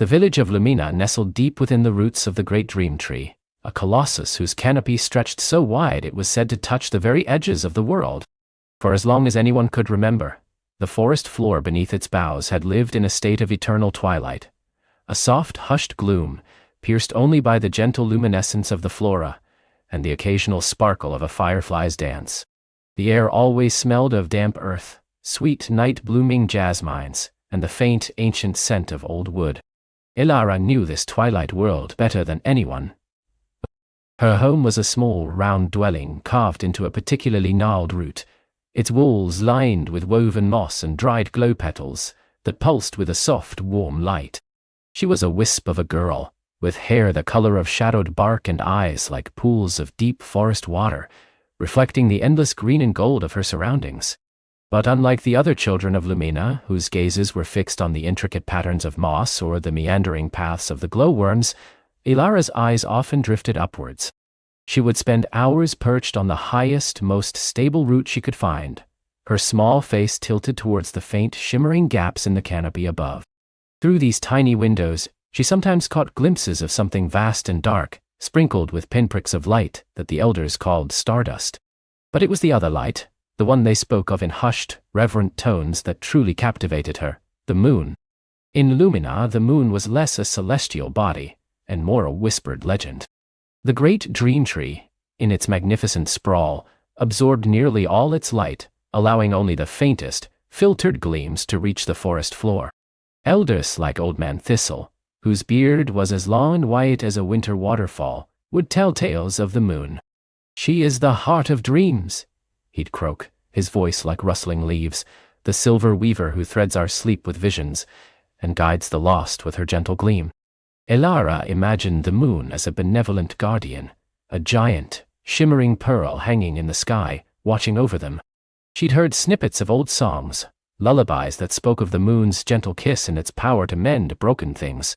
The village of Lumina nestled deep within the roots of the great dream tree, a colossus whose canopy stretched so wide it was said to touch the very edges of the world. For as long as anyone could remember, the forest floor beneath its boughs had lived in a state of eternal twilight, a soft, hushed gloom, pierced only by the gentle luminescence of the flora and the occasional sparkle of a firefly's dance. The air always smelled of damp earth, sweet night-blooming jasmines, and the faint, ancient scent of old wood. Ilara knew this twilight world better than anyone. Her home was a small, round dwelling carved into a particularly gnarled root, its walls lined with woven moss and dried glow petals that pulsed with a soft, warm light. She was a wisp of a girl, with hair the color of shadowed bark and eyes like pools of deep forest water, reflecting the endless green and gold of her surroundings. But unlike the other children of Lumina, whose gazes were fixed on the intricate patterns of moss or the meandering paths of the glowworms, Ilara's eyes often drifted upwards. She would spend hours perched on the highest, most stable root she could find, her small face tilted towards the faint, shimmering gaps in the canopy above. Through these tiny windows, she sometimes caught glimpses of something vast and dark, sprinkled with pinpricks of light that the elders called stardust. But it was the other light, the one they spoke of in hushed, reverent tones, that truly captivated her, the moon. In Lumina, the moon was less a celestial body, and more a whispered legend. The great dream tree, in its magnificent sprawl, absorbed nearly all its light, allowing only the faintest, filtered gleams to reach the forest floor. Elders like Old Man Thistle, whose beard was as long and white as a winter waterfall, would tell tales of the moon. "She is the heart of dreams," he'd croak, his voice like rustling leaves, "the silver weaver who threads our sleep with visions, and guides the lost with her gentle gleam." Ilara imagined the moon as a benevolent guardian, a giant, shimmering pearl hanging in the sky, watching over them. She'd heard snippets of old songs, lullabies that spoke of the moon's gentle kiss and its power to mend broken things.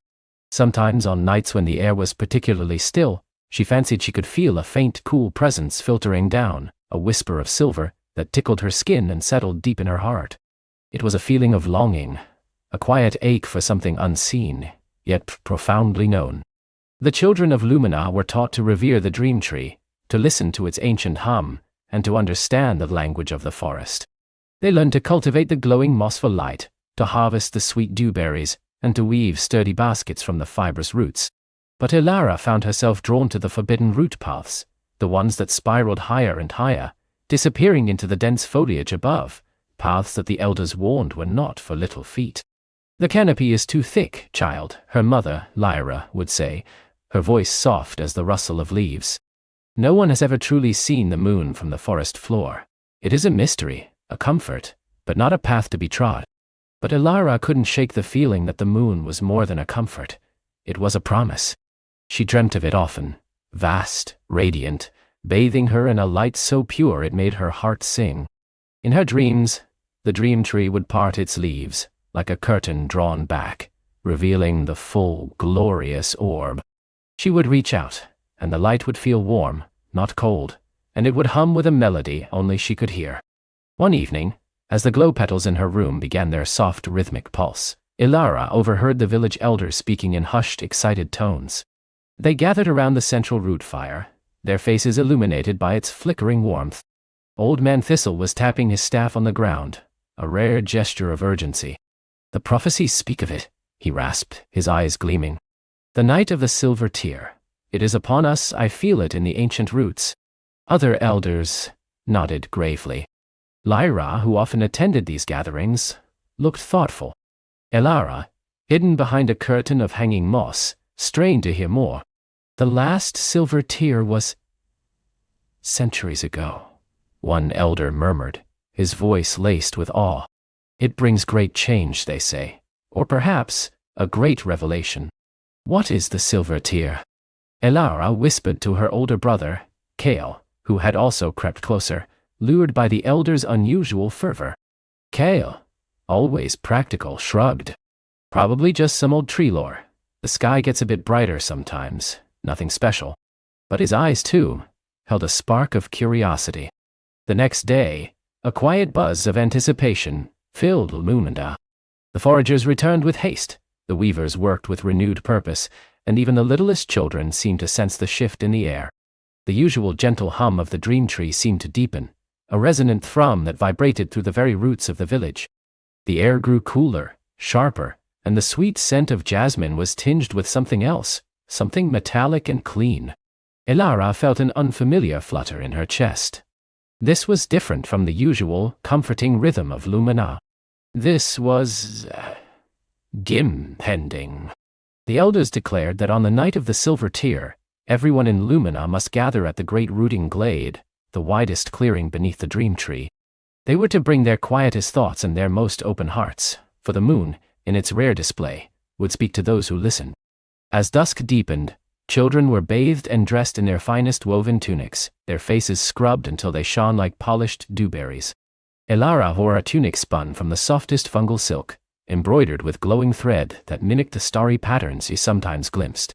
Sometimes on nights when the air was particularly still, she fancied she could feel a faint, cool presence filtering down, a whisper of silver that tickled her skin and settled deep in her heart. It was a feeling of longing, a quiet ache for something unseen, yet profoundly known. The children of Lumina were taught to revere the dream tree, to listen to its ancient hum, and to understand the language of the forest. They learned to cultivate the glowing moss for light, to harvest the sweet dewberries, and to weave sturdy baskets from the fibrous roots. But Ilara found herself drawn to the forbidden root paths, the ones that spiraled higher and higher, disappearing into the dense foliage above, paths that the elders warned were not for little feet. "The canopy is too thick, child," her mother, Lyra, would say, her voice soft as the rustle of leaves. "No one has ever truly seen the moon from the forest floor. It is a mystery, a comfort, but not a path to be trod." But Ilara couldn't shake the feeling that the moon was more than a comfort. It was a promise. She dreamt of it often, vast, radiant, bathing her in a light so pure it made her heart sing. In her dreams, the dream tree would part its leaves, like a curtain drawn back, revealing the full, glorious orb. She would reach out, and the light would feel warm, not cold, and it would hum with a melody only she could hear. One evening, as the glow petals in her room began their soft, rhythmic pulse, Ilara overheard the village elders speaking in hushed, excited tones. They gathered around the central root fire, their faces illuminated by its flickering warmth. Old Man Thistle was tapping his staff on the ground, a rare gesture of urgency. "The prophecies speak of it," he rasped, his eyes gleaming. "The night of the silver tear. It is upon us, I feel it in the ancient roots." Other elders nodded gravely. Lyra, who often attended these gatherings, looked thoughtful. Ilara, hidden behind a curtain of hanging moss, strained to hear more. "The last silver tear was centuries ago," one elder murmured, his voice laced with awe. "It brings great change, they say, or perhaps a great revelation." "What is the silver tear?" Ilara whispered to her older brother, Kale, who had also crept closer, lured by the elder's unusual fervor. Kale, always practical, shrugged. "Probably just some old tree lore. The sky gets a bit brighter sometimes, nothing special." But his eyes, too, held a spark of curiosity. The next day, a quiet buzz of anticipation filled Lumina. The foragers returned with haste, the The weavers worked with renewed purpose, and even the littlest children seemed to sense the shift in the air. The usual gentle hum of the dream tree seemed to deepen, a resonant thrum that vibrated through the very roots of the village. The air grew cooler, sharper, and the sweet scent of jasmine was tinged with something else, something metallic and clean. Elara felt an unfamiliar flutter in her chest. This was different from the usual, comforting rhythm of Lumina. This was impending. The elders declared that on the night of the silver tear, everyone in Lumina must gather at the great rooting glade, the widest clearing beneath the dream tree. They were to bring their quietest thoughts and their most open hearts, for the moon, in its rare display, would speak to those who listened. As dusk deepened, children were bathed and dressed in their finest woven tunics, their faces scrubbed until they shone like polished dewberries. Elara wore a tunic spun from the softest fungal silk, embroidered with glowing thread that mimicked the starry patterns he sometimes glimpsed.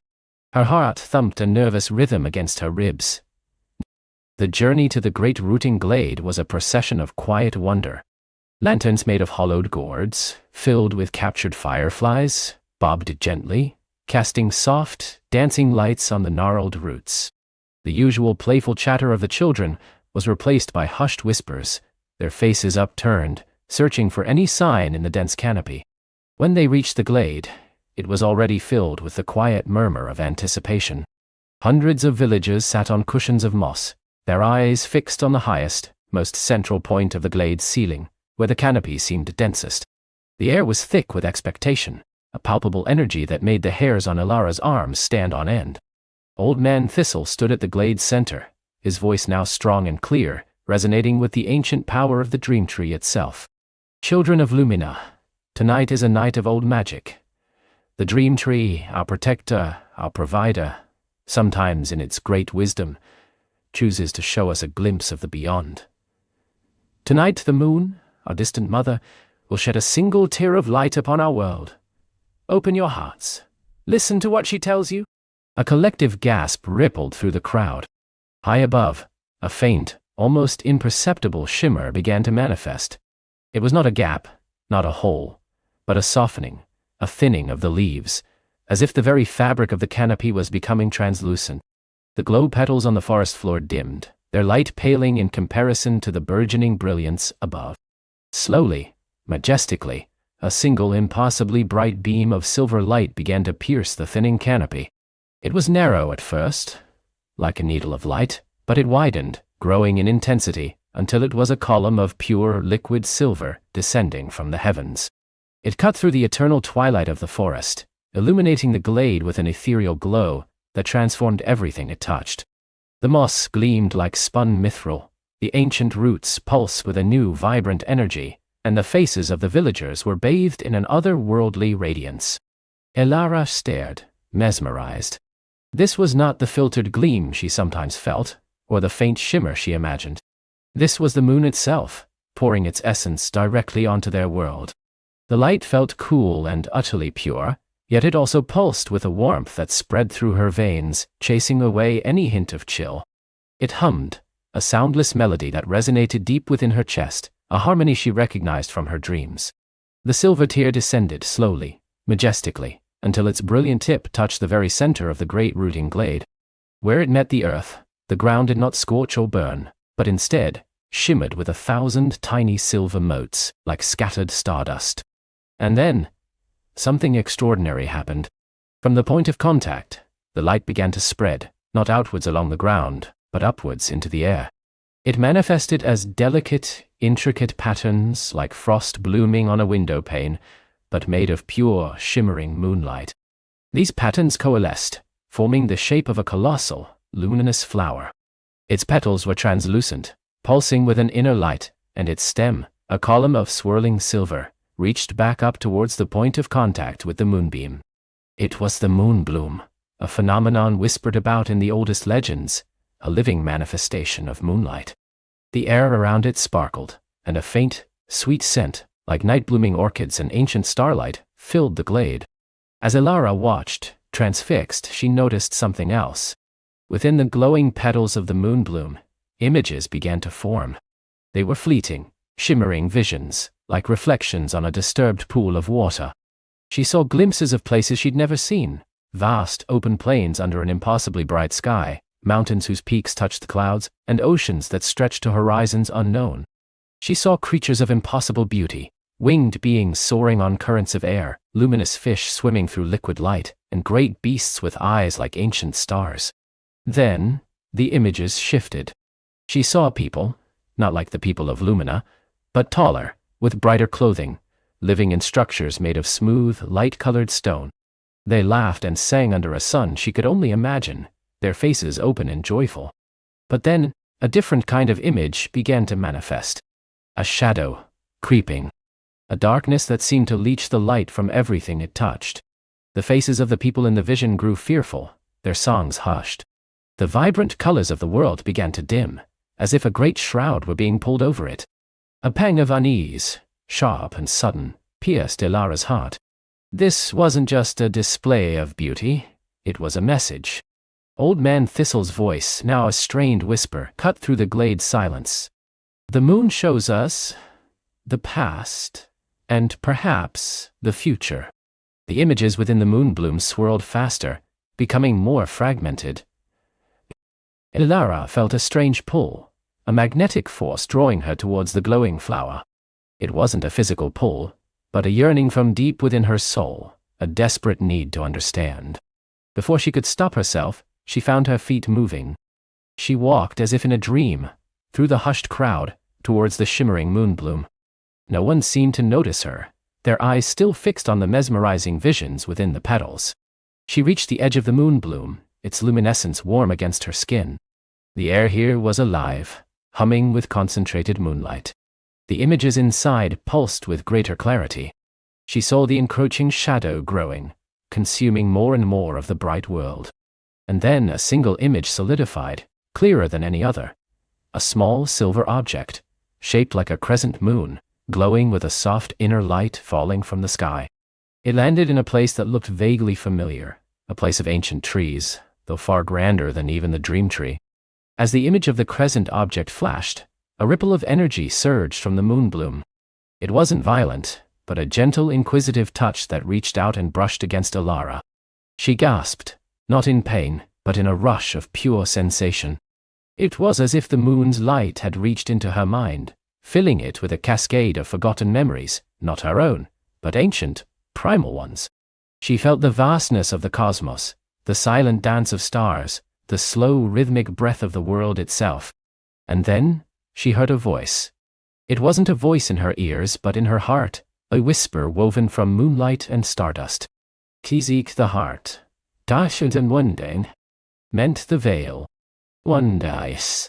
Her heart thumped a nervous rhythm against her ribs. The journey to the great rooting glade was a procession of quiet wonder. Lanterns made of hollowed gourds, filled with captured fireflies, bobbed gently, casting soft, dancing lights on the gnarled roots. The usual playful chatter of the children was replaced by hushed whispers, their faces upturned, searching for any sign in the dense canopy. When they reached the glade, it was already filled with the quiet murmur of anticipation. Hundreds of villagers sat on cushions of moss, their eyes fixed on the highest, most central point of the glade's ceiling, where the canopy seemed densest. The air was thick with expectation, a palpable energy that made the hairs on Elara's arms stand on end. Old Man Thistle stood at the glade's center, his voice now strong and clear, resonating with the ancient power of the dream tree itself. Children of Lumina, tonight is a night of old magic. The dream tree, our protector, our provider, sometimes in its great wisdom, chooses to show us a glimpse of the beyond. Tonight the moon, our distant mother, will shed a single tear of light upon our world. Open your hearts. Listen to what she tells you. A collective gasp rippled through the crowd. High above, a faint, almost imperceptible shimmer began to manifest. It was not a gap, not a hole, but a softening, a thinning of the leaves, as if the very fabric of the canopy was becoming translucent. The glow petals on the forest floor dimmed, their light paling in comparison to the burgeoning brilliance above. Slowly, majestically, a single impossibly bright beam of silver light began to pierce the thinning canopy. It was narrow at first, like a needle of light, but it widened, growing in intensity, until it was a column of pure, liquid silver descending from the heavens. It cut through the eternal twilight of the forest, illuminating the glade with an ethereal glow that transformed everything it touched. The moss gleamed like spun mithril, the ancient roots pulsed with a new, vibrant energy, and the faces of the villagers were bathed in an otherworldly radiance. Elara stared, mesmerized. This was not the filtered gleam she sometimes felt, or the faint shimmer she imagined. This was the moon itself, pouring its essence directly onto their world. The light felt cool and utterly pure, yet it also pulsed with a warmth that spread through her veins, chasing away any hint of chill. It hummed, a soundless melody that resonated deep within her chest, a harmony she recognized from her dreams. The silver tear descended slowly, majestically, until its brilliant tip touched the very center of the great rooting glade. Where it met the earth, the ground did not scorch or burn, but instead shimmered with 1,000 tiny silver motes, like scattered stardust. And then, something extraordinary happened. From the point of contact, the light began to spread, not outwards along the ground, but upwards into the air. It manifested as delicate, intricate patterns like frost blooming on a window pane, but made of pure, shimmering moonlight. These patterns coalesced, forming the shape of a colossal, luminous flower. Its petals were translucent, pulsing with an inner light, and its stem, a column of swirling silver, reached back up towards the point of contact with the moonbeam. It was the moonbloom, a phenomenon whispered about in the oldest legends, a living manifestation of moonlight. The air around it sparkled, and a faint, sweet scent, like night-blooming orchids and ancient starlight, filled the glade. As Elara watched, transfixed, she noticed something else. Within the glowing petals of the moonbloom, images began to form. They were fleeting, shimmering visions, like reflections on a disturbed pool of water. She saw glimpses of places she'd never seen, vast open plains under an impossibly bright sky, mountains whose peaks touched the clouds, and oceans that stretched to horizons unknown. She saw creatures of impossible beauty, winged beings soaring on currents of air, luminous fish swimming through liquid light, and great beasts with eyes like ancient stars. Then, the images shifted. She saw people, not like the people of Lumina, but taller, with brighter clothing, living in structures made of smooth, light-colored stone. They laughed and sang under a sun she could only imagine, their faces open and joyful. But then, a different kind of image began to manifest. A shadow, creeping. A darkness that seemed to leech the light from everything it touched. The faces of the people in the vision grew fearful, their songs hushed. The vibrant colors of the world began to dim, as if a great shroud were being pulled over it. A pang of unease, sharp and sudden, pierced Ilara's heart. This wasn't just a display of beauty, it was a message. Old Man Thistle's voice, now a strained whisper, cut through the glade's silence. The moon shows us the past, and perhaps the future. The images within the moon bloom swirled faster, becoming more fragmented. Ilara felt a strange pull, a magnetic force drawing her towards the glowing flower. It wasn't a physical pull, but a yearning from deep within her soul, a desperate need to understand. Before she could stop herself, she found her feet moving. She walked as if in a dream, through the hushed crowd, towards the shimmering moonbloom. No one seemed to notice her, their eyes still fixed on the mesmerizing visions within the petals. She reached the edge of the moonbloom, its luminescence warm against her skin. The air here was alive, humming with concentrated moonlight. The images inside pulsed with greater clarity. She saw the encroaching shadow growing, consuming more and more of the bright world. And then a single image solidified, clearer than any other. A small silver object, shaped like a crescent moon, glowing with a soft inner light falling from the sky. It landed in a place that looked vaguely familiar, a place of ancient trees, though far grander than even the dream tree. As the image of the crescent object flashed, a ripple of energy surged from the moonbloom. It wasn't violent, but a gentle, inquisitive touch that reached out and brushed against Ilara. She gasped, not in pain, but in a rush of pure sensation. It was as if the moon's light had reached into her mind, filling it with a cascade of forgotten memories, not her own, but ancient, primal ones. She felt the vastness of the cosmos, the silent dance of stars, the slow, rhythmic breath of the world itself. And then, she heard a voice. It wasn't a voice in her ears, but in her heart, a whisper woven from moonlight and stardust. Kizik the heart. Dashut and Wundain. Meant the veil. Wundais.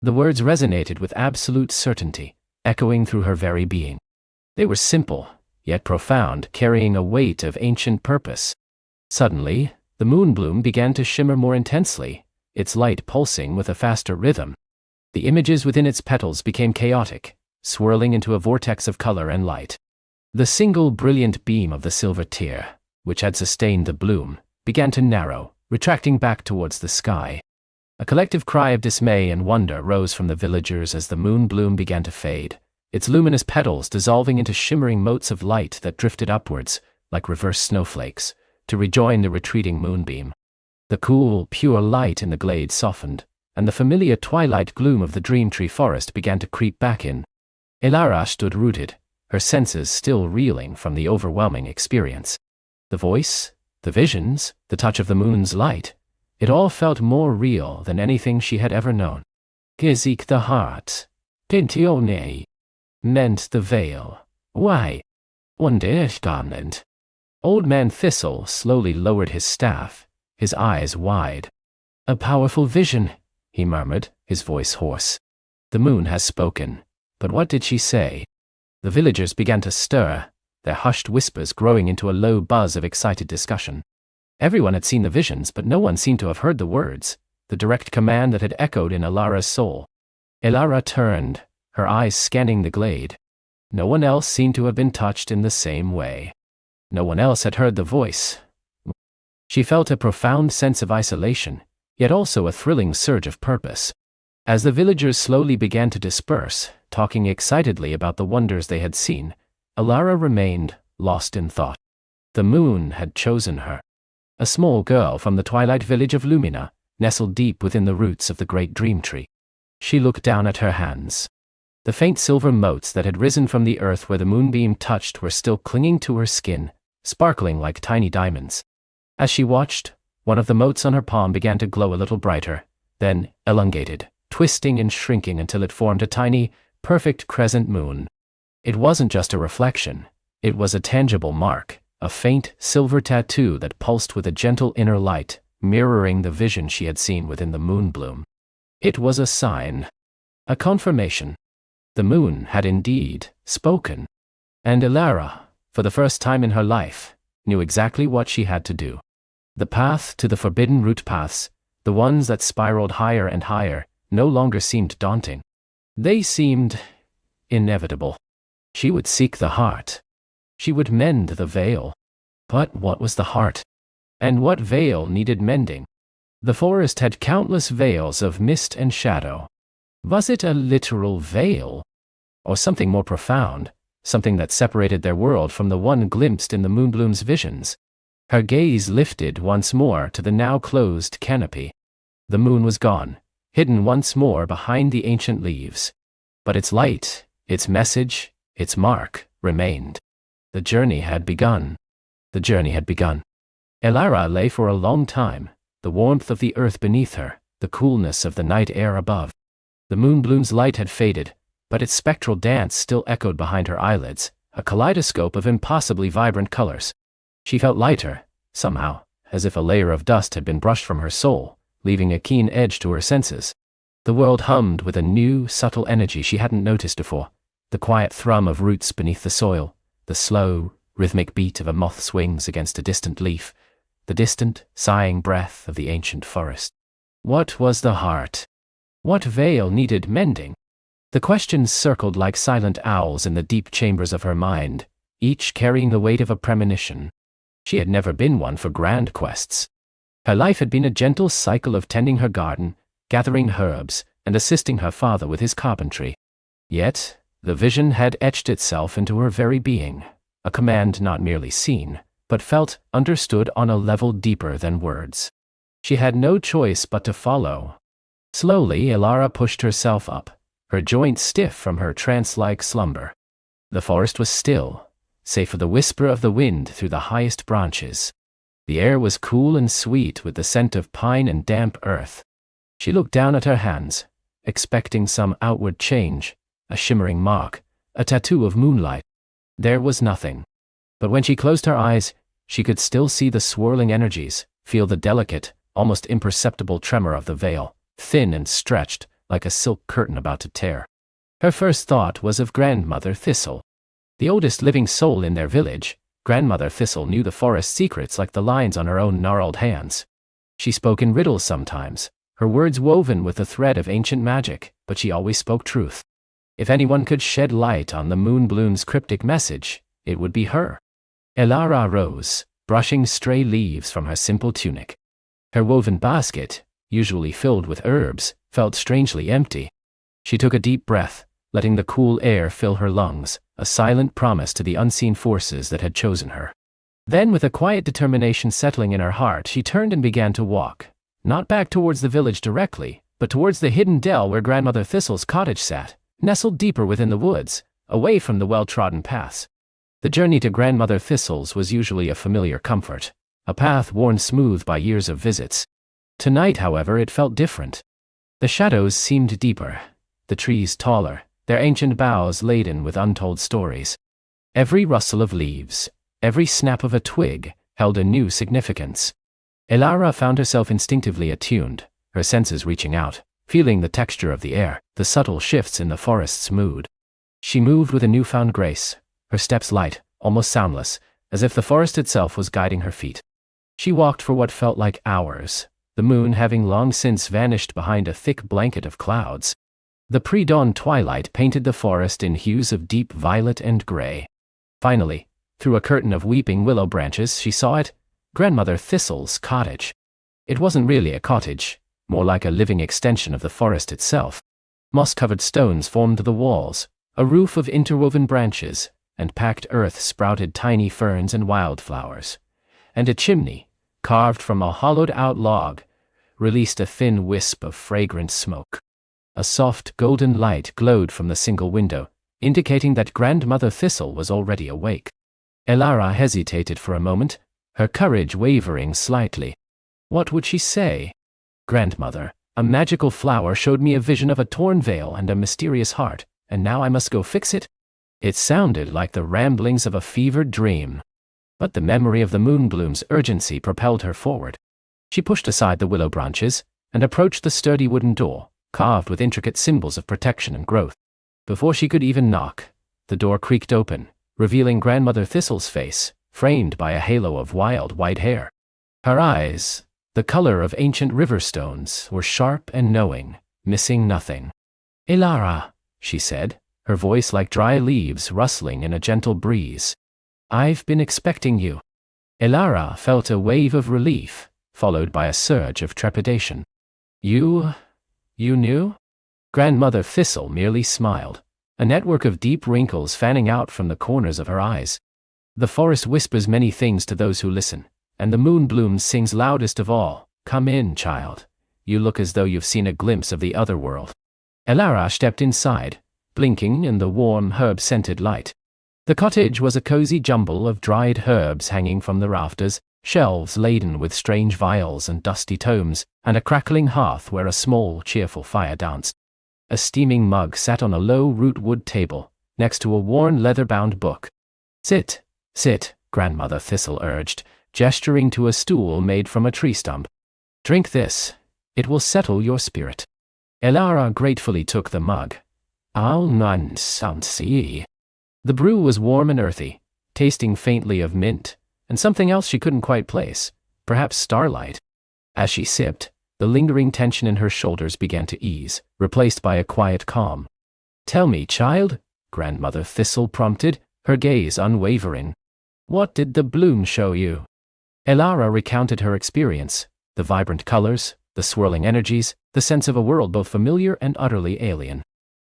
The words resonated with absolute certainty, echoing through her very being. They were simple, yet profound, carrying a weight of ancient purpose. Suddenly, the moonbloom began to shimmer more intensely, its light pulsing with a faster rhythm. The images within its petals became chaotic, swirling into a vortex of color and light. The single brilliant beam of the silver tear, which had sustained the bloom, began to narrow, retracting back towards the sky. A collective cry of dismay and wonder rose from the villagers as the moonbloom began to fade, its luminous petals dissolving into shimmering motes of light that drifted upwards, like reverse snowflakes, to rejoin the retreating moonbeam. The cool, pure light in the glade softened, and the familiar twilight gloom of the dream tree forest began to creep back in. Ilara stood rooted, her senses still reeling from the overwhelming experience. The voice, the visions, the touch of the moon's light, it all felt more real than anything she had ever known. Kizik the heart. Pintione. Meant the veil. Why? Wunderstand. Old Man Thistle slowly lowered his staff, his eyes wide. A powerful vision, he murmured, his voice hoarse. The moon has spoken, but what did she say? The villagers began to stir, their hushed whispers growing into a low buzz of excited discussion. Everyone had seen the visions, but no one seemed to have heard the words, the direct command that had echoed in Ilara's soul. Ilara turned, her eyes scanning the glade. No one else seemed to have been touched in the same way. No one else had heard the voice. She felt a profound sense of isolation, yet also a thrilling surge of purpose. As the villagers slowly began to disperse, talking excitedly about the wonders they had seen, Ilara remained, lost in thought. The moon had chosen her. A small girl from the twilight village of Lumina, nestled deep within the roots of the great dream tree. She looked down at her hands. The faint silver motes that had risen from the earth where the moonbeam touched were still clinging to her skin, sparkling like tiny diamonds. As she watched, one of the motes on her palm began to glow a little brighter, then elongated, twisting and shrinking until it formed a tiny, perfect crescent moon. It wasn't just a reflection. It was a tangible mark, a faint, silver tattoo that pulsed with a gentle inner light, mirroring the vision she had seen within the moonbloom. It was a sign. A confirmation. The moon had indeed spoken. And Elara, for the first time in her life, knew exactly what she had to do. The path to the forbidden root paths, the ones that spiraled higher and higher, no longer seemed daunting. They seemed inevitable. She would seek the heart. She would mend the veil. But what was the heart? And what veil needed mending? The forest had countless veils of mist and shadow. Was it a literal veil? Or something more profound, something that separated their world from the one glimpsed in the moonbloom's visions? Her gaze lifted once more to the now closed canopy. The moon was gone, hidden once more behind the ancient leaves. But its light, its message, its mark, remained. The journey had begun. The journey had begun. Elara lay for a long time, the warmth of the earth beneath her, the coolness of the night air above. The moonbloom's light had faded, but its spectral dance still echoed behind her eyelids, a kaleidoscope of impossibly vibrant colors. She felt lighter, somehow, as if a layer of dust had been brushed from her soul, leaving a keen edge to her senses. The world hummed with a new, subtle energy she hadn't noticed before, the quiet thrum of roots beneath the soil, the slow, rhythmic beat of a moth's wings against a distant leaf, the distant, sighing breath of the ancient forest. What was the heart? What veil needed mending? The questions circled like silent owls in the deep chambers of her mind, each carrying the weight of a premonition. She had never been one for grand quests. Her life had been a gentle cycle of tending her garden, gathering herbs, and assisting her father with his carpentry. Yet, the vision had etched itself into her very being, a command not merely seen, but felt, understood on a level deeper than words. She had no choice but to follow. Slowly, Elara pushed herself up, her joints stiff from her trance-like slumber. The forest was still, save for the whisper of the wind through the highest branches. The air was cool and sweet with the scent of pine and damp earth. She looked down at her hands, expecting some outward change, a shimmering mark, a tattoo of moonlight. There was nothing. But when she closed her eyes, she could still see the swirling energies, feel the delicate, almost imperceptible tremor of the veil, thin and stretched, like a silk curtain about to tear. Her first thought was of Grandmother Thistle. The oldest living soul in their village, Grandmother Thistle knew the forest's secrets like the lines on her own gnarled hands. She spoke in riddles sometimes, her words woven with a thread of ancient magic, but she always spoke truth. If anyone could shed light on the moonbloom's cryptic message, it would be her. Elara rose, brushing stray leaves from her simple tunic. Her woven basket, usually filled with herbs, felt strangely empty. She took a deep breath, letting the cool air fill her lungs, a silent promise to the unseen forces that had chosen her. Then, with a quiet determination settling in her heart, she turned and began to walk, not back towards the village directly, but towards the hidden dell where Grandmother Thistle's cottage sat, nestled deeper within the woods, away from the well-trodden paths. The journey to Grandmother Thistle's was usually a familiar comfort, a path worn smooth by years of visits. Tonight, however, it felt different. The shadows seemed deeper, the trees taller, their ancient boughs laden with untold stories. Every rustle of leaves, every snap of a twig, held a new significance. Elara found herself instinctively attuned, her senses reaching out, feeling the texture of the air, the subtle shifts in the forest's mood. She moved with a newfound grace, her steps light, almost soundless, as if the forest itself was guiding her feet. She walked for what felt like hours, the moon having long since vanished behind a thick blanket of clouds. The pre-dawn twilight painted the forest in hues of deep violet and gray. Finally, through a curtain of weeping willow branches, she saw it, Grandmother Thistle's cottage. It wasn't really a cottage, more like a living extension of the forest itself. Moss-covered stones formed the walls, a roof of interwoven branches, and packed earth sprouted tiny ferns and wildflowers. And a chimney, carved from a hollowed-out log, released a thin wisp of fragrant smoke. A soft golden light glowed from the single window, indicating that Grandmother Thistle was already awake. Elara hesitated for a moment, her courage wavering slightly. What would she say? Grandmother, a magical flower showed me a vision of a torn veil and a mysterious heart, and now I must go fix it? It sounded like the ramblings of a fevered dream. But the memory of the moonbloom's urgency propelled her forward. She pushed aside the willow branches and approached the sturdy wooden door, carved with intricate symbols of protection and growth. Before she could even knock, the door creaked open, revealing Grandmother Thistle's face, framed by a halo of wild white hair. Her eyes, the color of ancient river stones, were sharp and knowing, missing nothing. "Elara," she said, her voice like dry leaves rustling in a gentle breeze. "I've been expecting you." Elara felt a wave of relief, followed by a surge of trepidation. You knew?" Grandmother Thistle merely smiled, a network of deep wrinkles fanning out from the corners of her eyes. "The forest whispers many things to those who listen, and the moonbloom sings loudest of all. Come in, child. You look as though you've seen a glimpse of the other world." Elara stepped inside, blinking in the warm herb-scented light. The cottage was a cozy jumble of dried herbs hanging from the rafters, shelves laden with strange vials and dusty tomes, and a crackling hearth where a small, cheerful fire danced. A steaming mug sat on a low root-wood table, next to a worn leather-bound book. Sit, Grandmother Thistle urged, gesturing to a stool made from a tree stump. "Drink this. It will settle your spirit." Elara gratefully took the mug. "I'll none see." The brew was warm and earthy, tasting faintly of mint, and something else she couldn't quite place, perhaps starlight. As she sipped, the lingering tension in her shoulders began to ease, replaced by a quiet calm. "Tell me, child," Grandmother Thistle prompted, her gaze unwavering. "What did the bloom show you?" Elara recounted her experience, the vibrant colors, the swirling energies, the sense of a world both familiar and utterly alien.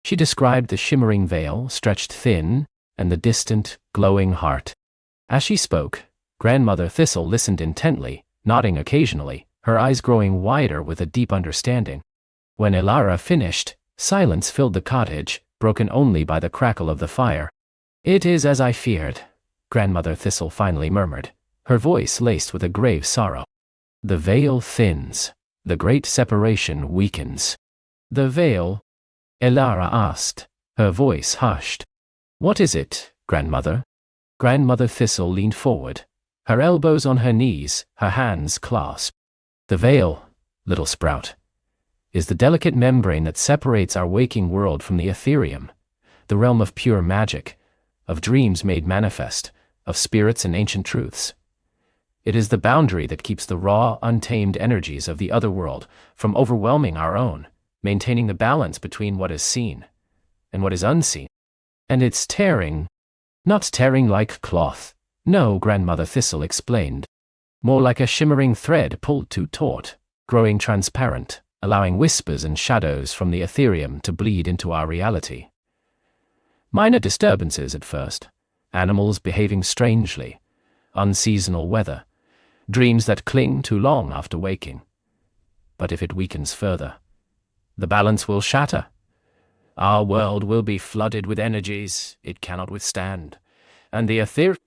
She described the shimmering veil, stretched thin, and the distant, glowing heart. As she spoke, Grandmother Thistle listened intently, nodding occasionally, her eyes growing wider with a deep understanding. When Elara finished, silence filled the cottage, broken only by the crackle of the fire. "It is as I feared," Grandmother Thistle finally murmured, her voice laced with a grave sorrow. "The veil thins. The great separation weakens." "The veil?" Elara asked, her voice hushed. "What is it, Grandmother?" Grandmother Thistle leaned forward, her elbows on her knees, her hands clasped. "The veil, little sprout, is the delicate membrane that separates our waking world from the ethereum, the realm of pure magic, of dreams made manifest, of spirits and ancient truths. It is the boundary that keeps the raw, untamed energies of the other world from overwhelming our own, maintaining the balance between what is seen and what is unseen. And it's tearing, not tearing like cloth, no," Grandmother Thistle explained. "More like a shimmering thread pulled too taut, growing transparent, allowing whispers and shadows from the ethereum to bleed into our reality. Minor disturbances at first, animals behaving strangely, unseasonal weather, dreams that cling too long after waking. But if it weakens further, the balance will shatter. Our world will be flooded with energies it cannot withstand, and the ether—"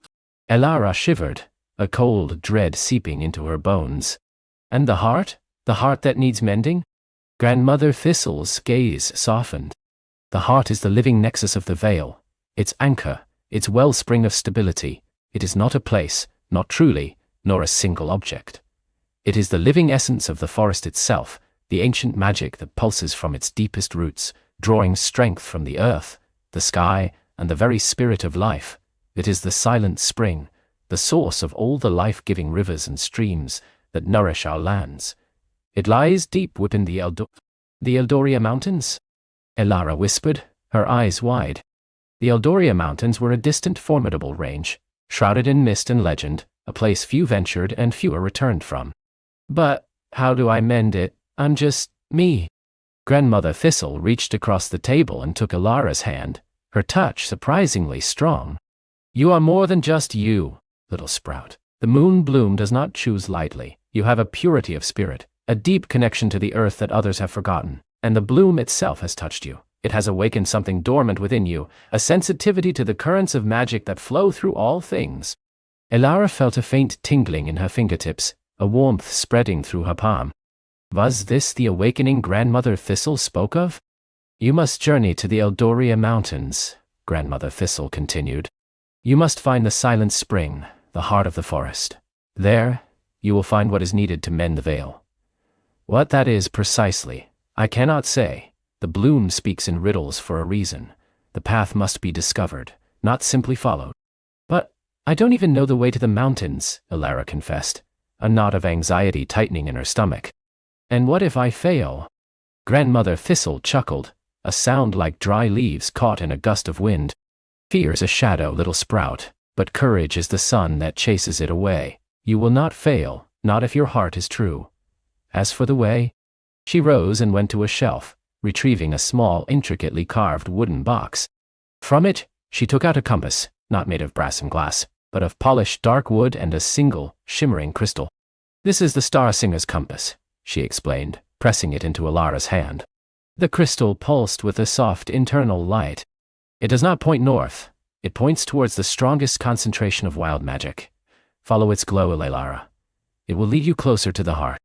Elara shivered, a cold dread seeping into her bones. "And the heart that needs mending?" Grandmother Thistle's gaze softened. "The heart is the living nexus of the veil, its anchor, its wellspring of stability. It is not a place, not truly, nor a single object. It is the living essence of the forest itself, the ancient magic that pulses from its deepest roots, drawing strength from the earth, the sky, and the very spirit of life. It is the silent spring, the source of all the life-giving rivers and streams that nourish our lands. It lies deep within the Eldoria Mountains," Elara whispered, her eyes wide. The Eldoria Mountains were a distant, formidable range, shrouded in mist and legend, a place few ventured and fewer returned from. "But how do I mend it? I'm just me." Grandmother Thistle reached across the table and took Elara's hand, her touch surprisingly strong. You are more than just you, little sprout. The moon bloom does not choose lightly. You have a purity of spirit, a deep connection to the earth that others have forgotten, and the bloom itself has touched you. It has awakened something dormant within you, a sensitivity to the currents of magic that flow through all things. Elara felt a faint tingling in her fingertips, a warmth spreading through her palm. Was this the awakening Grandmother Thistle spoke of? You must journey to the Eldoria Mountains, Grandmother Thistle continued. You must find the silent spring, the heart of the forest. There, you will find what is needed to mend the veil. What that is precisely, I cannot say. The bloom speaks in riddles for a reason. The path must be discovered, not simply followed. But I don't even know the way to the mountains, Elara confessed, a knot of anxiety tightening in her stomach. And what if I fail? Grandmother Thistle chuckled, a sound like dry leaves caught in a gust of wind. Fear's a shadow, little sprout, but courage is the sun that chases it away. You will not fail, not if your heart is true. As for the way, she rose and went to a shelf, retrieving a small, intricately carved wooden box. From it, she took out a compass, not made of brass and glass, but of polished dark wood and a single, shimmering crystal. This is the Star Singer's compass, she explained, pressing it into Elara's hand. The crystal pulsed with a soft internal light. It does not point north. It points towards the strongest concentration of wild magic. Follow its glow, Elara. It will lead you closer to the heart.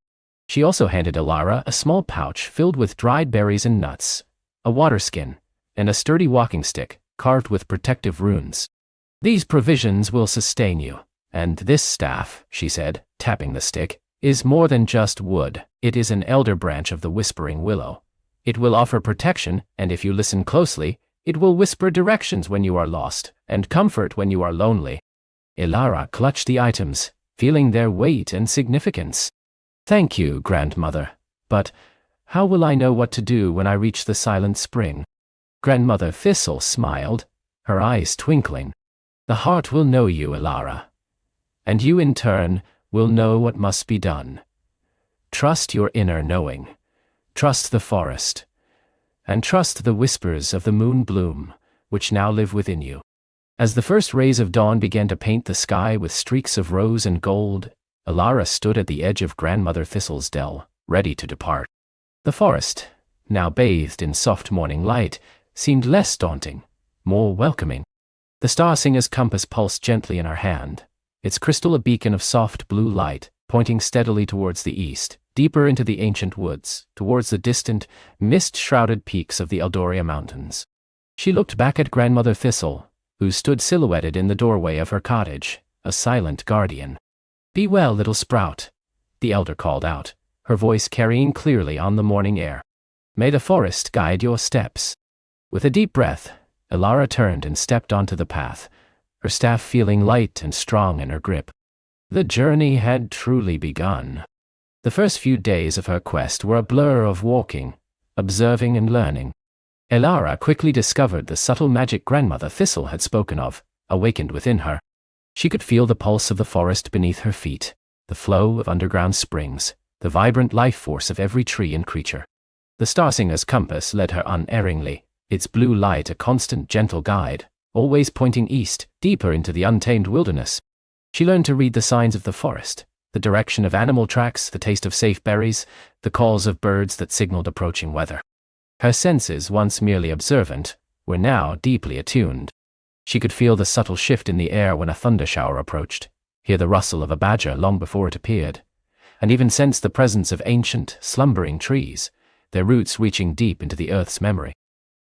She also handed Elara a small pouch filled with dried berries and nuts, a water skin, and a sturdy walking stick carved with protective runes. These provisions will sustain you, and this staff, she said, tapping the stick, is more than just wood. It is an elder branch of the whispering willow. It will offer protection, and if you listen closely, it will whisper directions when you are lost, and comfort when you are lonely. Elara clutched the items, feeling their weight and significance. Thank you, Grandmother. But how will I know what to do when I reach the silent spring? Grandmother Thistle smiled, her eyes twinkling. The heart will know you, Elara. And you, in turn, will know what must be done. Trust your inner knowing. Trust the forest. And trust the whispers of the moon bloom, which now live within you. As the first rays of dawn began to paint the sky with streaks of rose and gold, Elara stood at the edge of Grandmother Thistle's dell, ready to depart. The forest, now bathed in soft morning light, seemed less daunting, more welcoming. The Star Singer's compass pulsed gently in her hand, its crystal a beacon of soft blue light, pointing steadily towards the east, deeper into the ancient woods, towards the distant, mist-shrouded peaks of the Eldoria Mountains. She looked back at Grandmother Thistle, who stood silhouetted in the doorway of her cottage, a silent guardian. Be well, little sprout, the elder called out, her voice carrying clearly on the morning air. May the forest guide your steps. With a deep breath, Elara turned and stepped onto the path, her staff feeling light and strong in her grip. The journey had truly begun. The first few days of her quest were a blur of walking, observing and learning. Elara quickly discovered the subtle magic Grandmother Thistle had spoken of, awakened within her. She could feel the pulse of the forest beneath her feet, the flow of underground springs, the vibrant life force of every tree and creature. The Star Singer's compass led her unerringly, its blue light a constant gentle guide, always pointing east, deeper into the untamed wilderness. She learned to read the signs of the forest, the direction of animal tracks, the taste of safe berries, the calls of birds that signaled approaching weather. Her senses, once merely observant, were now deeply attuned. She could feel the subtle shift in the air when a thunder shower approached, hear the rustle of a badger long before it appeared, and even sense the presence of ancient, slumbering trees, their roots reaching deep into the earth's memory.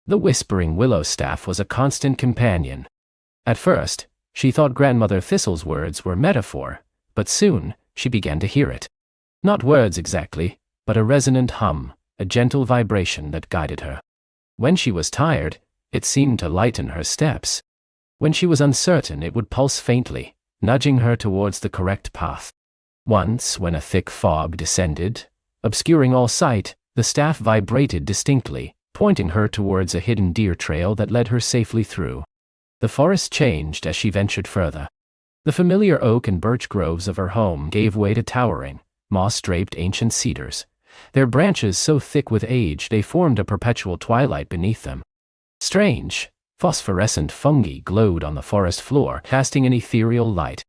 The whispering willow staff was a constant companion. At first, she thought Grandmother Thistle's words were metaphor, but soon she began to hear it. Not words exactly, but a resonant hum, a gentle vibration that guided her. When she was tired, it seemed to lighten her steps. When she was uncertain, it would pulse faintly, nudging her towards the correct path. Once, when a thick fog descended, obscuring all sight, the staff vibrated distinctly, pointing her towards a hidden deer trail that led her safely through. The forest changed as she ventured further. The familiar oak and birch groves of her home gave way to towering, moss-draped ancient cedars, their branches so thick with age they formed a perpetual twilight beneath them. Strange, Phosphorescent fungi glowed on the forest floor, casting an ethereal light.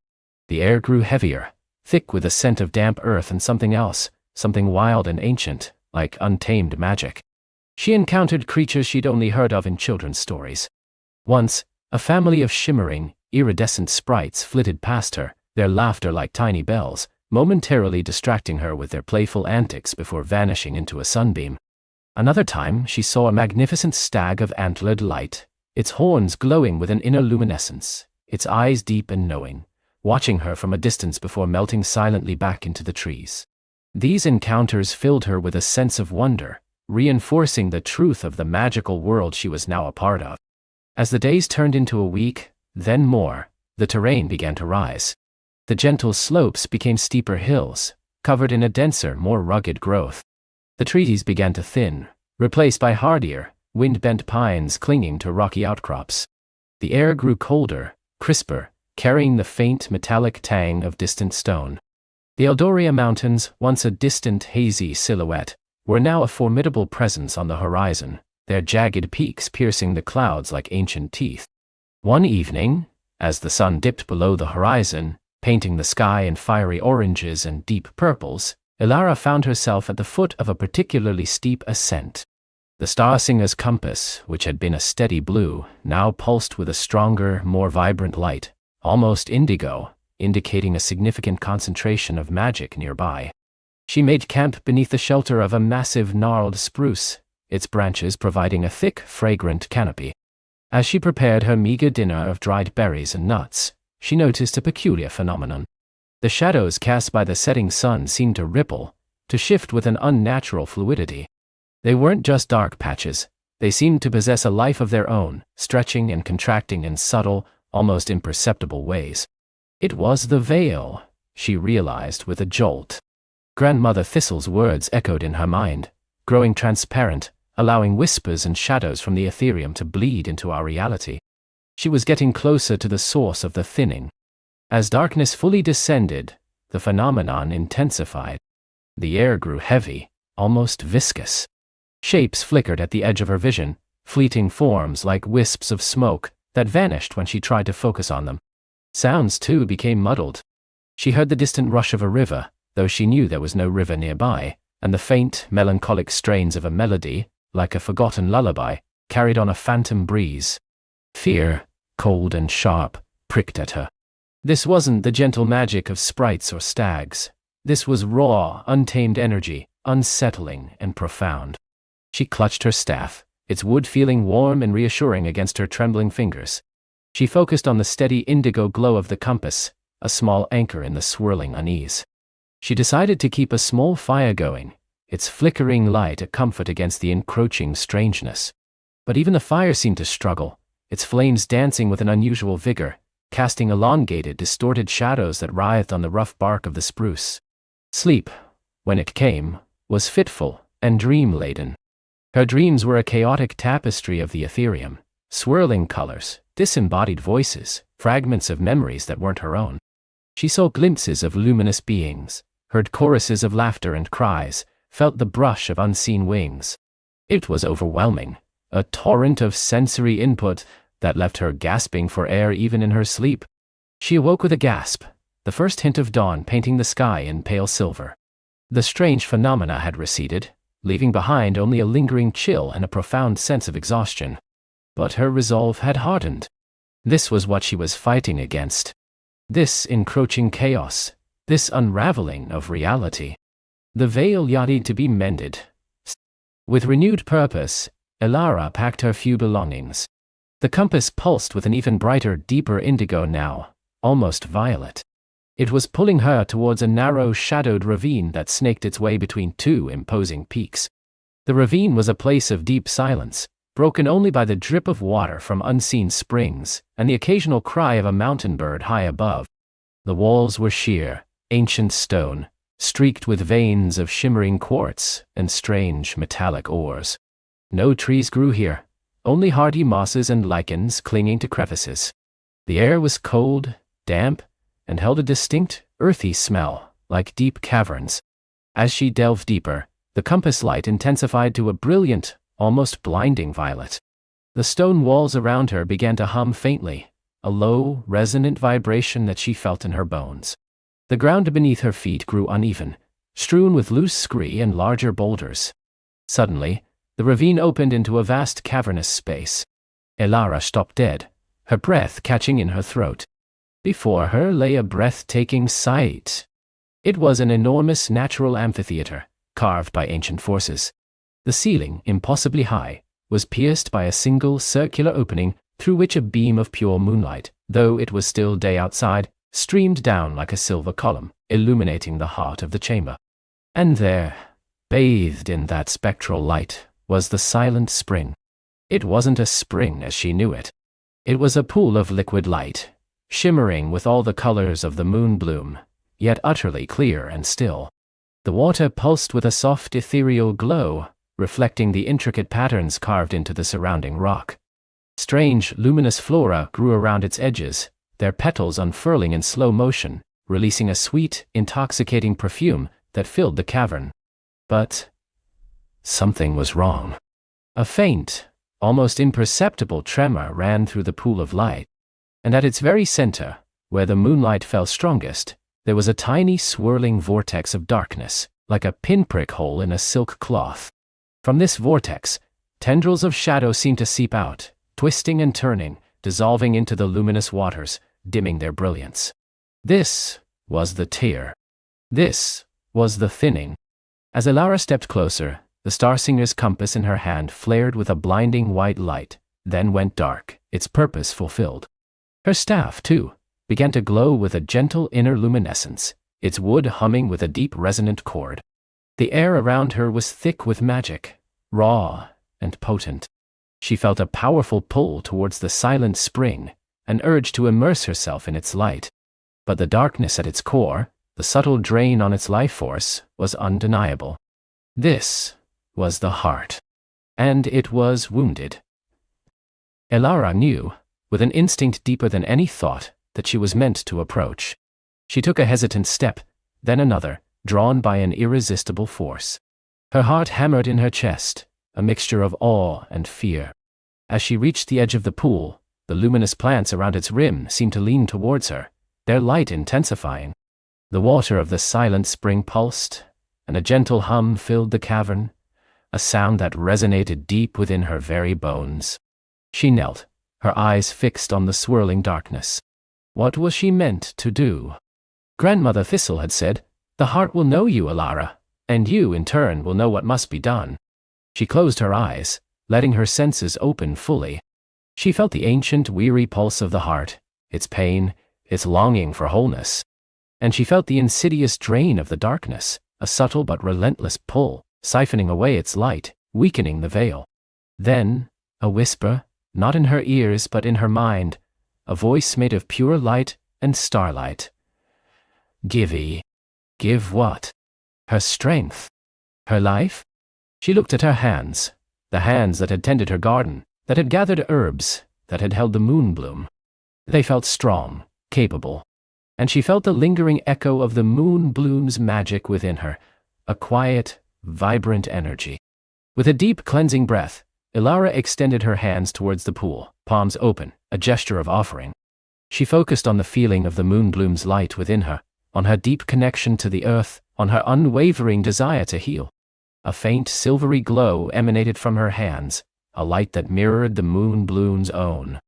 The air grew heavier, thick with a scent of damp earth and something else, something wild and ancient, like untamed magic. She encountered creatures she'd only heard of in children's stories. Once, a family of shimmering, iridescent sprites flitted past her, their laughter like tiny bells, momentarily distracting her with their playful antics before vanishing into a sunbeam. Another time, she saw a magnificent stag of antlered light, its horns glowing with an inner luminescence, its eyes deep and knowing, watching her from a distance before melting silently back into the trees. These encounters filled her with a sense of wonder, reinforcing the truth of the magical world she was now a part of. As the days turned into a week, then more, the terrain began to rise. The gentle slopes became steeper hills, covered in a denser, more rugged growth. The trees began to thin, replaced by hardier, wind-bent pines clinging to rocky outcrops. The air grew colder, crisper, carrying the faint metallic tang of distant stone. The Eldoria Mountains, once a distant, hazy silhouette, were now a formidable presence on the horizon, their jagged peaks piercing the clouds like ancient teeth. One evening, as the sun dipped below the horizon, painting the sky in fiery oranges and deep purples, Elara found herself at the foot of a particularly steep ascent. The Starsinger's compass, which had been a steady blue, now pulsed with a stronger, more vibrant light, almost indigo, indicating a significant concentration of magic nearby. She made camp beneath the shelter of a massive gnarled spruce, its branches providing a thick, fragrant canopy. As she prepared her meager dinner of dried berries and nuts, she noticed a peculiar phenomenon. The shadows cast by the setting sun seemed to ripple, to shift with an unnatural fluidity. They weren't just dark patches, they seemed to possess a life of their own, stretching and contracting in subtle, almost imperceptible ways. It was the veil, she realized with a jolt. Grandmother Thistle's words echoed in her mind, growing transparent, allowing whispers and shadows from the ethereum to bleed into our reality. She was getting closer to the source of the thinning. As darkness fully descended, the phenomenon intensified. The air grew heavy, almost viscous. Shapes flickered at the edge of her vision, fleeting forms like wisps of smoke that vanished when she tried to focus on them. Sounds, too, became muddled. She heard the distant rush of a river, though she knew there was no river nearby, and the faint, melancholic strains of a melody, like a forgotten lullaby, carried on a phantom breeze. Fear, cold and sharp, pricked at her. This wasn't the gentle magic of sprites or stags. This was raw, untamed energy, unsettling and profound. She clutched her staff, its wood feeling warm and reassuring against her trembling fingers. She focused on the steady indigo glow of the compass, a small anchor in the swirling unease. She decided to keep a small fire going, its flickering light a comfort against the encroaching strangeness. But even the fire seemed to struggle, its flames dancing with an unusual vigor, casting elongated, distorted shadows that writhed on the rough bark of the spruce. Sleep, when it came, was fitful and dream-laden. Her dreams were a chaotic tapestry of the ethereum, swirling colors, disembodied voices, fragments of memories that weren't her own. She saw glimpses of luminous beings, heard choruses of laughter and cries, felt the brush of unseen wings. It was overwhelming, a torrent of sensory input that left her gasping for air even in her sleep. She awoke with a gasp, the first hint of dawn painting the sky in pale silver. The strange phenomena had receded, leaving behind only a lingering chill and a profound sense of exhaustion. But her resolve had hardened. This was what she was fighting against. This encroaching chaos, this unraveling of reality. The veil needed to be mended. With renewed purpose, Elara packed her few belongings. The compass pulsed with an even brighter, deeper indigo now, almost violet. It was pulling her towards a narrow, shadowed ravine that snaked its way between two imposing peaks. The ravine was a place of deep silence, broken only by the drip of water from unseen springs and the occasional cry of a mountain bird high above. The walls were sheer, ancient stone, streaked with veins of shimmering quartz and strange metallic ores. No trees grew here, only hardy mosses and lichens clinging to crevices. The air was cold, damp, and held a distinct, earthy smell, like deep caverns. As she delved deeper, the compass light intensified to a brilliant, almost blinding violet. The stone walls around her began to hum faintly, a low, resonant vibration that she felt in her bones. The ground beneath her feet grew uneven, strewn with loose scree and larger boulders. Suddenly, the ravine opened into a vast cavernous space. Elara stopped dead, her breath catching in her throat. Before her lay a breathtaking sight. It was an enormous natural amphitheater, carved by ancient forces. The ceiling, impossibly high, was pierced by a single circular opening through which a beam of pure moonlight, though it was still day outside, streamed down like a silver column, illuminating the heart of the chamber. And there, bathed in that spectral light, was the silent spring. It wasn't a spring as she knew it. It was a pool of liquid light, shimmering with all the colors of the moon bloom, yet utterly clear and still. The water pulsed with a soft ethereal glow, reflecting the intricate patterns carved into the surrounding rock. Strange, luminous flora grew around its edges, their petals unfurling in slow motion, releasing a sweet, intoxicating perfume that filled the cavern. But something was wrong. A faint, almost imperceptible tremor ran through the pool of light, and at its very center, where the moonlight fell strongest, there was a tiny swirling vortex of darkness, like a pinprick hole in a silk cloth. From this vortex, tendrils of shadow seemed to seep out, twisting and turning, dissolving into the luminous waters, dimming their brilliance. This was the tear. This was the thinning. As Elara stepped closer, the Starsinger's compass in her hand flared with a blinding white light, then went dark, its purpose fulfilled. Her staff, too, began to glow with a gentle inner luminescence, its wood humming with a deep resonant chord. The air around her was thick with magic, raw and potent. She felt a powerful pull towards the silent spring, an urge to immerse herself in its light. But the darkness at its core, the subtle drain on its life force, was undeniable. This was the heart. And it was wounded. Elara knew, with an instinct deeper than any thought, that she was meant to approach. She took a hesitant step, then another, drawn by an irresistible force. Her heart hammered in her chest, a mixture of awe and fear. As she reached the edge of the pool, the luminous plants around its rim seemed to lean towards her, their light intensifying. The water of the silent spring pulsed, and a gentle hum filled the cavern, a sound that resonated deep within her very bones. She knelt, her eyes fixed on the swirling darkness. What was she meant to do? Grandmother Thistle had said, "The heart will know you, Elara, and you, in turn, will know what must be done." She closed her eyes, letting her senses open fully. She felt the ancient, weary pulse of the heart, its pain, its longing for wholeness. And she felt the insidious drain of the darkness, a subtle but relentless pull, siphoning away its light, weakening the veil. Then, a whisper, not in her ears but in her mind, a voice made of pure light and starlight. "Give what? Her strength? Her life?" She looked at her hands, the hands that had tended her garden, that had gathered herbs, that had held the moon bloom. They felt strong, capable, and she felt the lingering echo of the moon bloom's magic within her, a quiet, vibrant energy. With a deep cleansing breath, Elara extended her hands towards the pool, palms open, a gesture of offering. She focused on the feeling of the moon bloom's light within her, on her deep connection to the earth, on her unwavering desire to heal. A faint silvery glow emanated from her hands, a light that mirrored the moon bloom's own.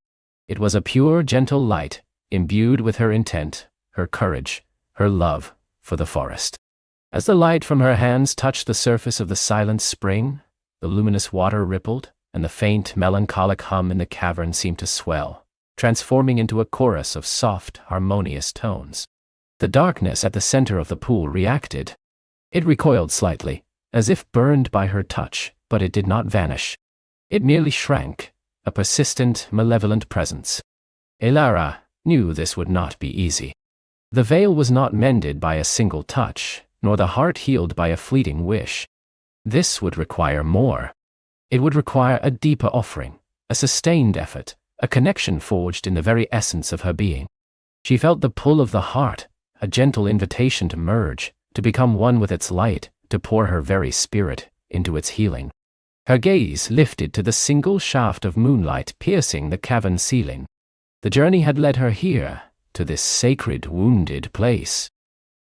It was a pure, gentle light, imbued with her intent, her courage, her love for the forest. As the light from her hands touched the surface of the silent spring, the luminous water rippled, and the faint, melancholic hum in the cavern seemed to swell, transforming into a chorus of soft, harmonious tones. The darkness at the center of the pool reacted. It recoiled slightly, as if burned by her touch, but it did not vanish. It merely shrank, a persistent, malevolent presence. Elara knew this would not be easy. The veil was not mended by a single touch, nor the heart healed by a fleeting wish. This would require more. It would require a deeper offering, a sustained effort, a connection forged in the very essence of her being. She felt the pull of the heart, a gentle invitation to merge, to become one with its light, to pour her very spirit into its healing. Her gaze lifted to the single shaft of moonlight piercing the cavern ceiling. The journey had led her here, to this sacred, wounded place.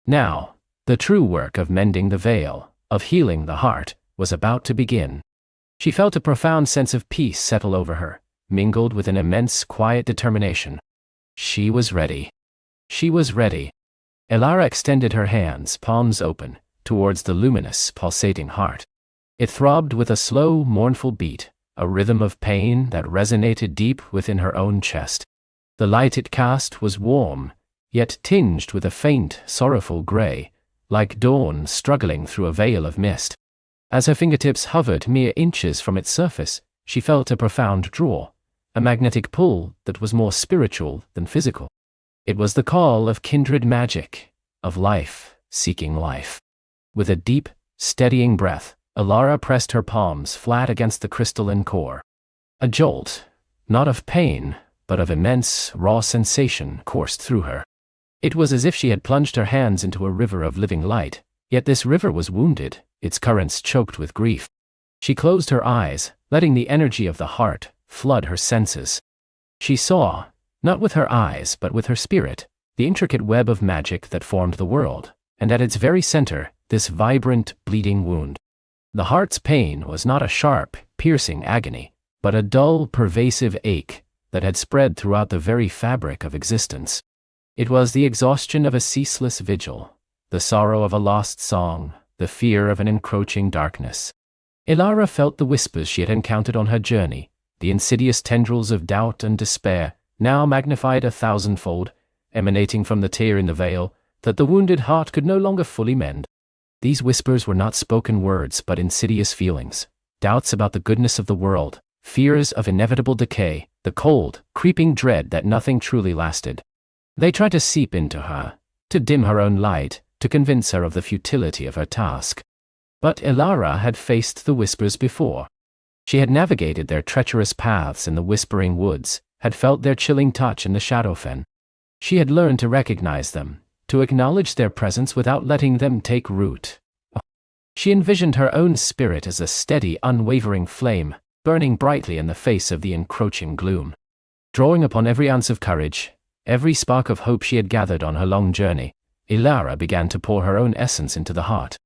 Now, the true work of mending the veil, of healing the heart, was about to begin. She felt a profound sense of peace settle over her, mingled with an immense quiet determination. She was ready. She was ready. Elara extended her hands, palms open, towards the luminous, pulsating heart. It throbbed with a slow, mournful beat, a rhythm of pain that resonated deep within her own chest. The light it cast was warm, yet tinged with a faint, sorrowful gray, like dawn struggling through a veil of mist. As her fingertips hovered mere inches from its surface, she felt a profound draw, a magnetic pull that was more spiritual than physical. It was the call of kindred magic, of life seeking life. With a deep, steadying breath, Elara pressed her palms flat against the crystalline core. A jolt, not of pain, but of immense, raw sensation coursed through her. It was as if she had plunged her hands into a river of living light, yet this river was wounded, its currents choked with grief. She closed her eyes, letting the energy of the heart flood her senses. She saw, not with her eyes but with her spirit, the intricate web of magic that formed the world, and at its very center, this vibrant, bleeding wound. The heart's pain was not a sharp, piercing agony, but a dull, pervasive ache that had spread throughout the very fabric of existence. It was the exhaustion of a ceaseless vigil, the sorrow of a lost song, the fear of an encroaching darkness. Elara felt the whispers she had encountered on her journey, the insidious tendrils of doubt and despair, now magnified 1,000-fold, emanating from the tear in the veil, that the wounded heart could no longer fully mend. These whispers were not spoken words but insidious feelings, doubts about the goodness of the world, fears of inevitable decay, the cold, creeping dread that nothing truly lasted. They tried to seep into her, to dim her own light, to convince her of the futility of her task. But Elara had faced the whispers before. She had navigated their treacherous paths in the whispering woods, had felt their chilling touch in the Shadowfen. She had learned to recognize them, to acknowledge their presence without letting them take root. She envisioned her own spirit as a steady, unwavering flame, burning brightly in the face of the encroaching gloom. Drawing upon every ounce of courage, every spark of hope she had gathered on her long journey, Elara began to pour her own essence into the heart.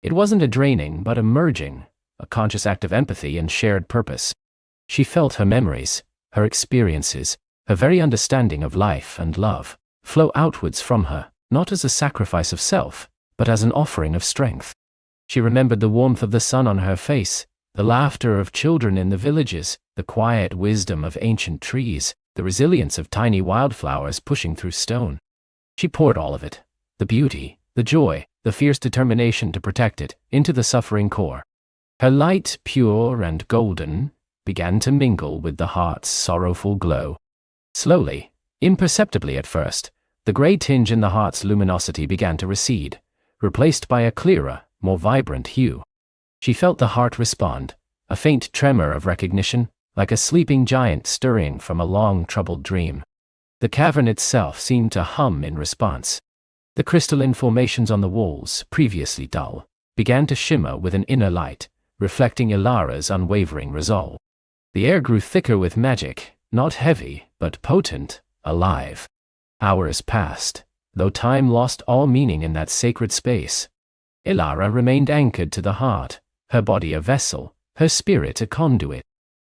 It wasn't a draining but a merging, a conscious act of empathy and shared purpose. She felt her memories, her experiences, her very understanding of life and love, flow outwards from her, not as a sacrifice of self, but as an offering of strength. She remembered the warmth of the sun on her face, the laughter of children in the villages, the quiet wisdom of ancient trees, the resilience of tiny wildflowers pushing through stone. She poured all of it, the beauty, the joy, the fierce determination to protect it, into the suffering core. Her light, pure and golden, began to mingle with the heart's sorrowful glow. Slowly, imperceptibly at first, the gray tinge in the heart's luminosity began to recede, replaced by a clearer, more vibrant hue. She felt the heart respond, a faint tremor of recognition, like a sleeping giant stirring from a long troubled dream. The cavern itself seemed to hum in response. The crystalline formations on the walls, previously dull, began to shimmer with an inner light, reflecting Elara's unwavering resolve. The air grew thicker with magic, not heavy, but potent, alive. Hours passed, though time lost all meaning in that sacred space. Elara remained anchored to the heart, her body a vessel, her spirit a conduit.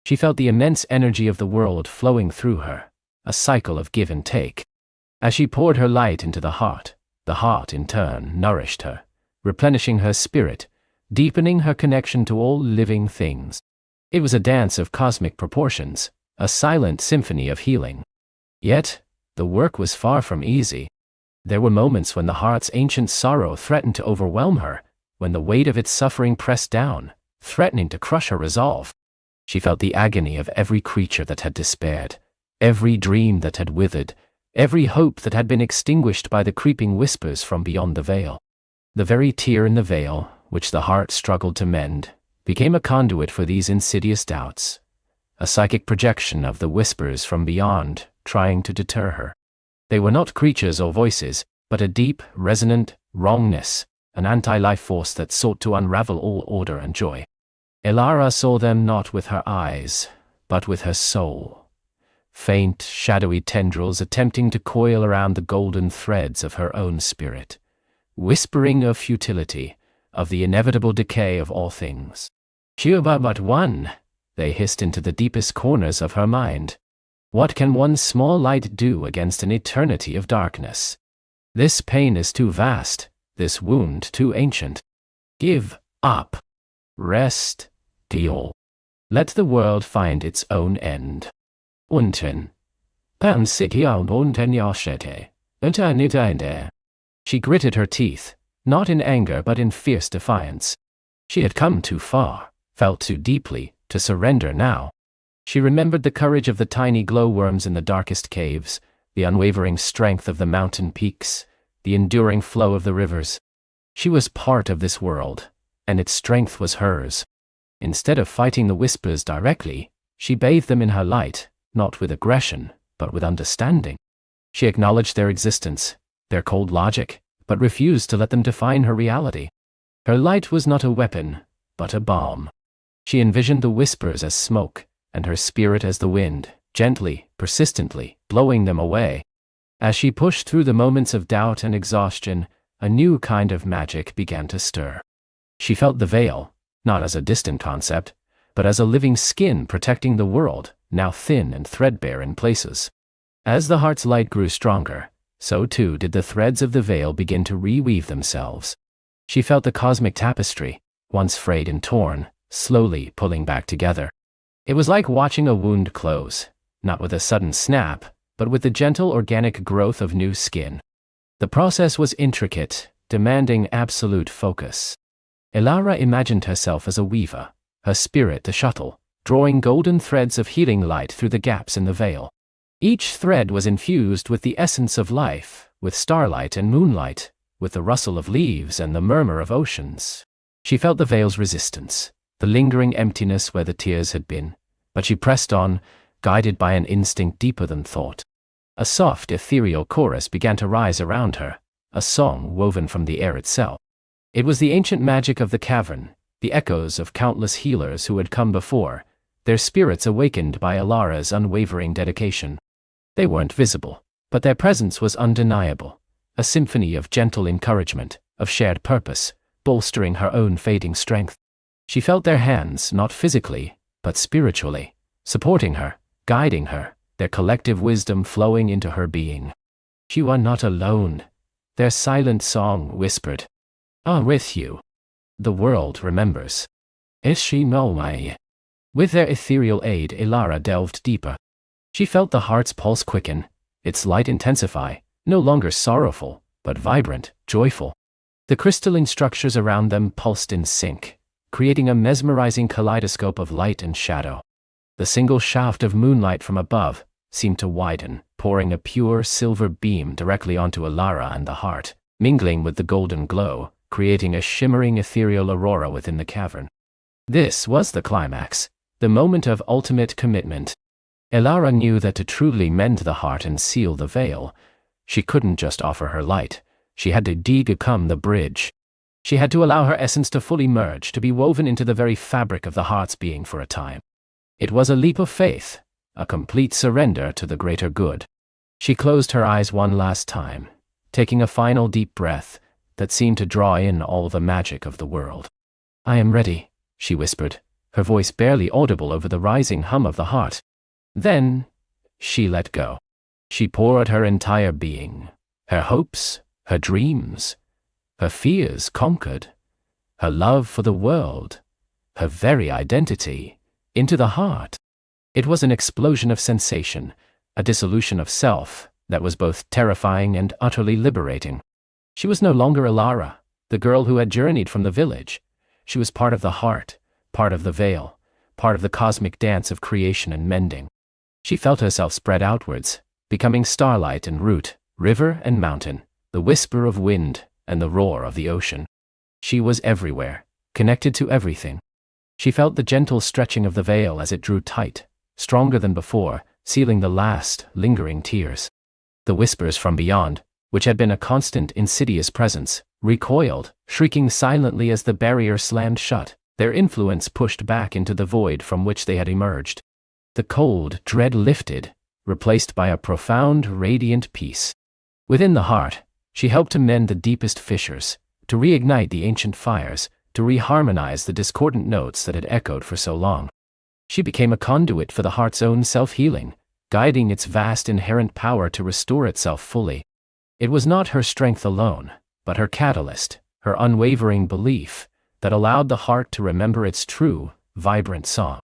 She felt the immense energy of the world flowing through her, a cycle of give and take. As she poured her light into the heart in turn nourished her, replenishing her spirit, deepening her connection to all living things. It was a dance of cosmic proportions, a silent symphony of healing. Yet, the work was far from easy. There were moments when the heart's ancient sorrow threatened to overwhelm her, when the weight of its suffering pressed down, threatening to crush her resolve. She felt the agony of every creature that had despaired, every dream that had withered, every hope that had been extinguished by the creeping whispers from beyond the veil. The very tear in the veil, which the heart struggled to mend, became a conduit for these insidious doubts, a psychic projection of the whispers from beyond, trying to deter her. They were not creatures or voices, but a deep, resonant wrongness, an anti-life force that sought to unravel all order and joy. Elara saw them not with her eyes, but with her soul. Faint, shadowy tendrils attempting to coil around the golden threads of her own spirit, whispering of futility, of the inevitable decay of all things. "You are but one," they hissed into the deepest corners of her mind. "What can one small light do against an eternity of darkness? This pain is too vast, this wound too ancient. Give up. Rest. Deal. Let the world find its own end." Unten. She gritted her teeth, not in anger but in fierce defiance. She had come too far, felt too deeply, to surrender now. She remembered the courage of the tiny glowworms in the darkest caves, the unwavering strength of the mountain peaks, the enduring flow of the rivers. She was part of this world, and its strength was hers. Instead of fighting the whispers directly, she bathed them in her light, not with aggression, but with understanding. She acknowledged their existence, their cold logic, but refused to let them define her reality. Her light was not a weapon, but a balm. She envisioned the whispers as smoke, and her spirit as the wind, gently, persistently, blowing them away. As she pushed through the moments of doubt and exhaustion, a new kind of magic began to stir. She felt the veil, not as a distant concept, but as a living skin protecting the world, now thin and threadbare in places. As the heart's light grew stronger, so too did the threads of the veil begin to reweave themselves. She felt the cosmic tapestry, once frayed and torn, slowly pulling back together. It was like watching a wound close, not with a sudden snap, but with the gentle organic growth of new skin. The process was intricate, demanding absolute focus. Elara imagined herself as a weaver, her spirit the shuttle, drawing golden threads of healing light through the gaps in the veil. Each thread was infused with the essence of life, with starlight and moonlight, with the rustle of leaves and the murmur of oceans. She felt the veil's resistance, the lingering emptiness where the tears had been, but she pressed on, guided by an instinct deeper than thought. A soft, ethereal chorus began to rise around her, a song woven from the air itself. It was the ancient magic of the cavern, the echoes of countless healers who had come before, their spirits awakened by Elara's unwavering dedication. They weren't visible, but their presence was undeniable, a symphony of gentle encouragement, of shared purpose, bolstering her own fading strength. She felt their hands, not physically, but spiritually, supporting her, guiding her, their collective wisdom flowing into her being. "You are not alone," their silent song whispered. "I'm with you. The world remembers." Ishimomai. With their ethereal aid, Elara delved deeper. She felt the heart's pulse quicken, its light intensify, no longer sorrowful, but vibrant, joyful. The crystalline structures around them pulsed in sync, creating a mesmerizing kaleidoscope of light and shadow. The single shaft of moonlight from above seemed to widen, pouring a pure silver beam directly onto Elara and the heart, mingling with the golden glow, creating a shimmering ethereal aurora within the cavern. This was the climax, the moment of ultimate commitment. Elara knew that to truly mend the heart and seal the veil, she couldn't just offer her light, she had to become the bridge. She had to allow her essence to fully merge, to be woven into the very fabric of the heart's being for a time. It was a leap of faith, a complete surrender to the greater good. She closed her eyes one last time, taking a final deep breath that seemed to draw in all the magic of the world. "I am ready," she whispered, her voice barely audible over the rising hum of the heart. Then, she let go. She poured her entire being, her hopes, her dreams, her fears conquered, her love for the world, her very identity, into the heart. It was an explosion of sensation, a dissolution of self that was both terrifying and utterly liberating. She was no longer Elara, the girl who had journeyed from the village. She was part of the heart, part of the veil, part of the cosmic dance of creation and mending. She felt herself spread outwards, becoming starlight and root, river and mountain, the whisper of wind and the roar of the ocean. She was everywhere, connected to everything. She felt the gentle stretching of the veil as it drew tight, stronger than before, sealing the last, lingering tears. The whispers from beyond, which had been a constant, insidious presence, recoiled, shrieking silently as the barrier slammed shut, their influence pushed back into the void from which they had emerged. The cold dread lifted, replaced by a profound, radiant peace. Within the heart, she helped to mend the deepest fissures, to reignite the ancient fires, to reharmonize the discordant notes that had echoed for so long. She became a conduit for the heart's own self-healing, guiding its vast inherent power to restore itself fully. It was not her strength alone, but her catalyst, her unwavering belief, that allowed the heart to remember its true, vibrant song.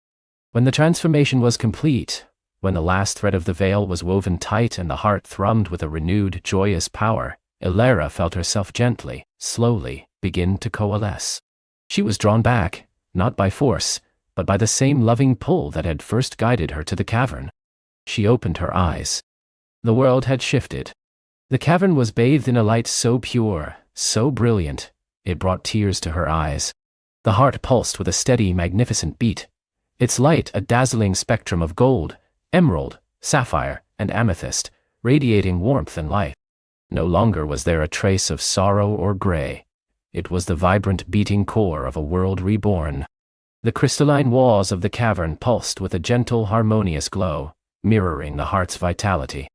When the transformation was complete, when the last thread of the veil was woven tight and the heart thrummed with a renewed, joyous power, Ilara felt herself gently, slowly, begin to coalesce. She was drawn back, not by force, but by the same loving pull that had first guided her to the cavern. She opened her eyes. The world had shifted. The cavern was bathed in a light so pure, so brilliant, it brought tears to her eyes. The heart pulsed with a steady, magnificent beat, its light a dazzling spectrum of gold, emerald, sapphire, and amethyst, radiating warmth and light. No longer was there a trace of sorrow or gray. It was the vibrant beating core of a world reborn. The crystalline walls of the cavern pulsed with a gentle, harmonious glow, mirroring the heart's vitality.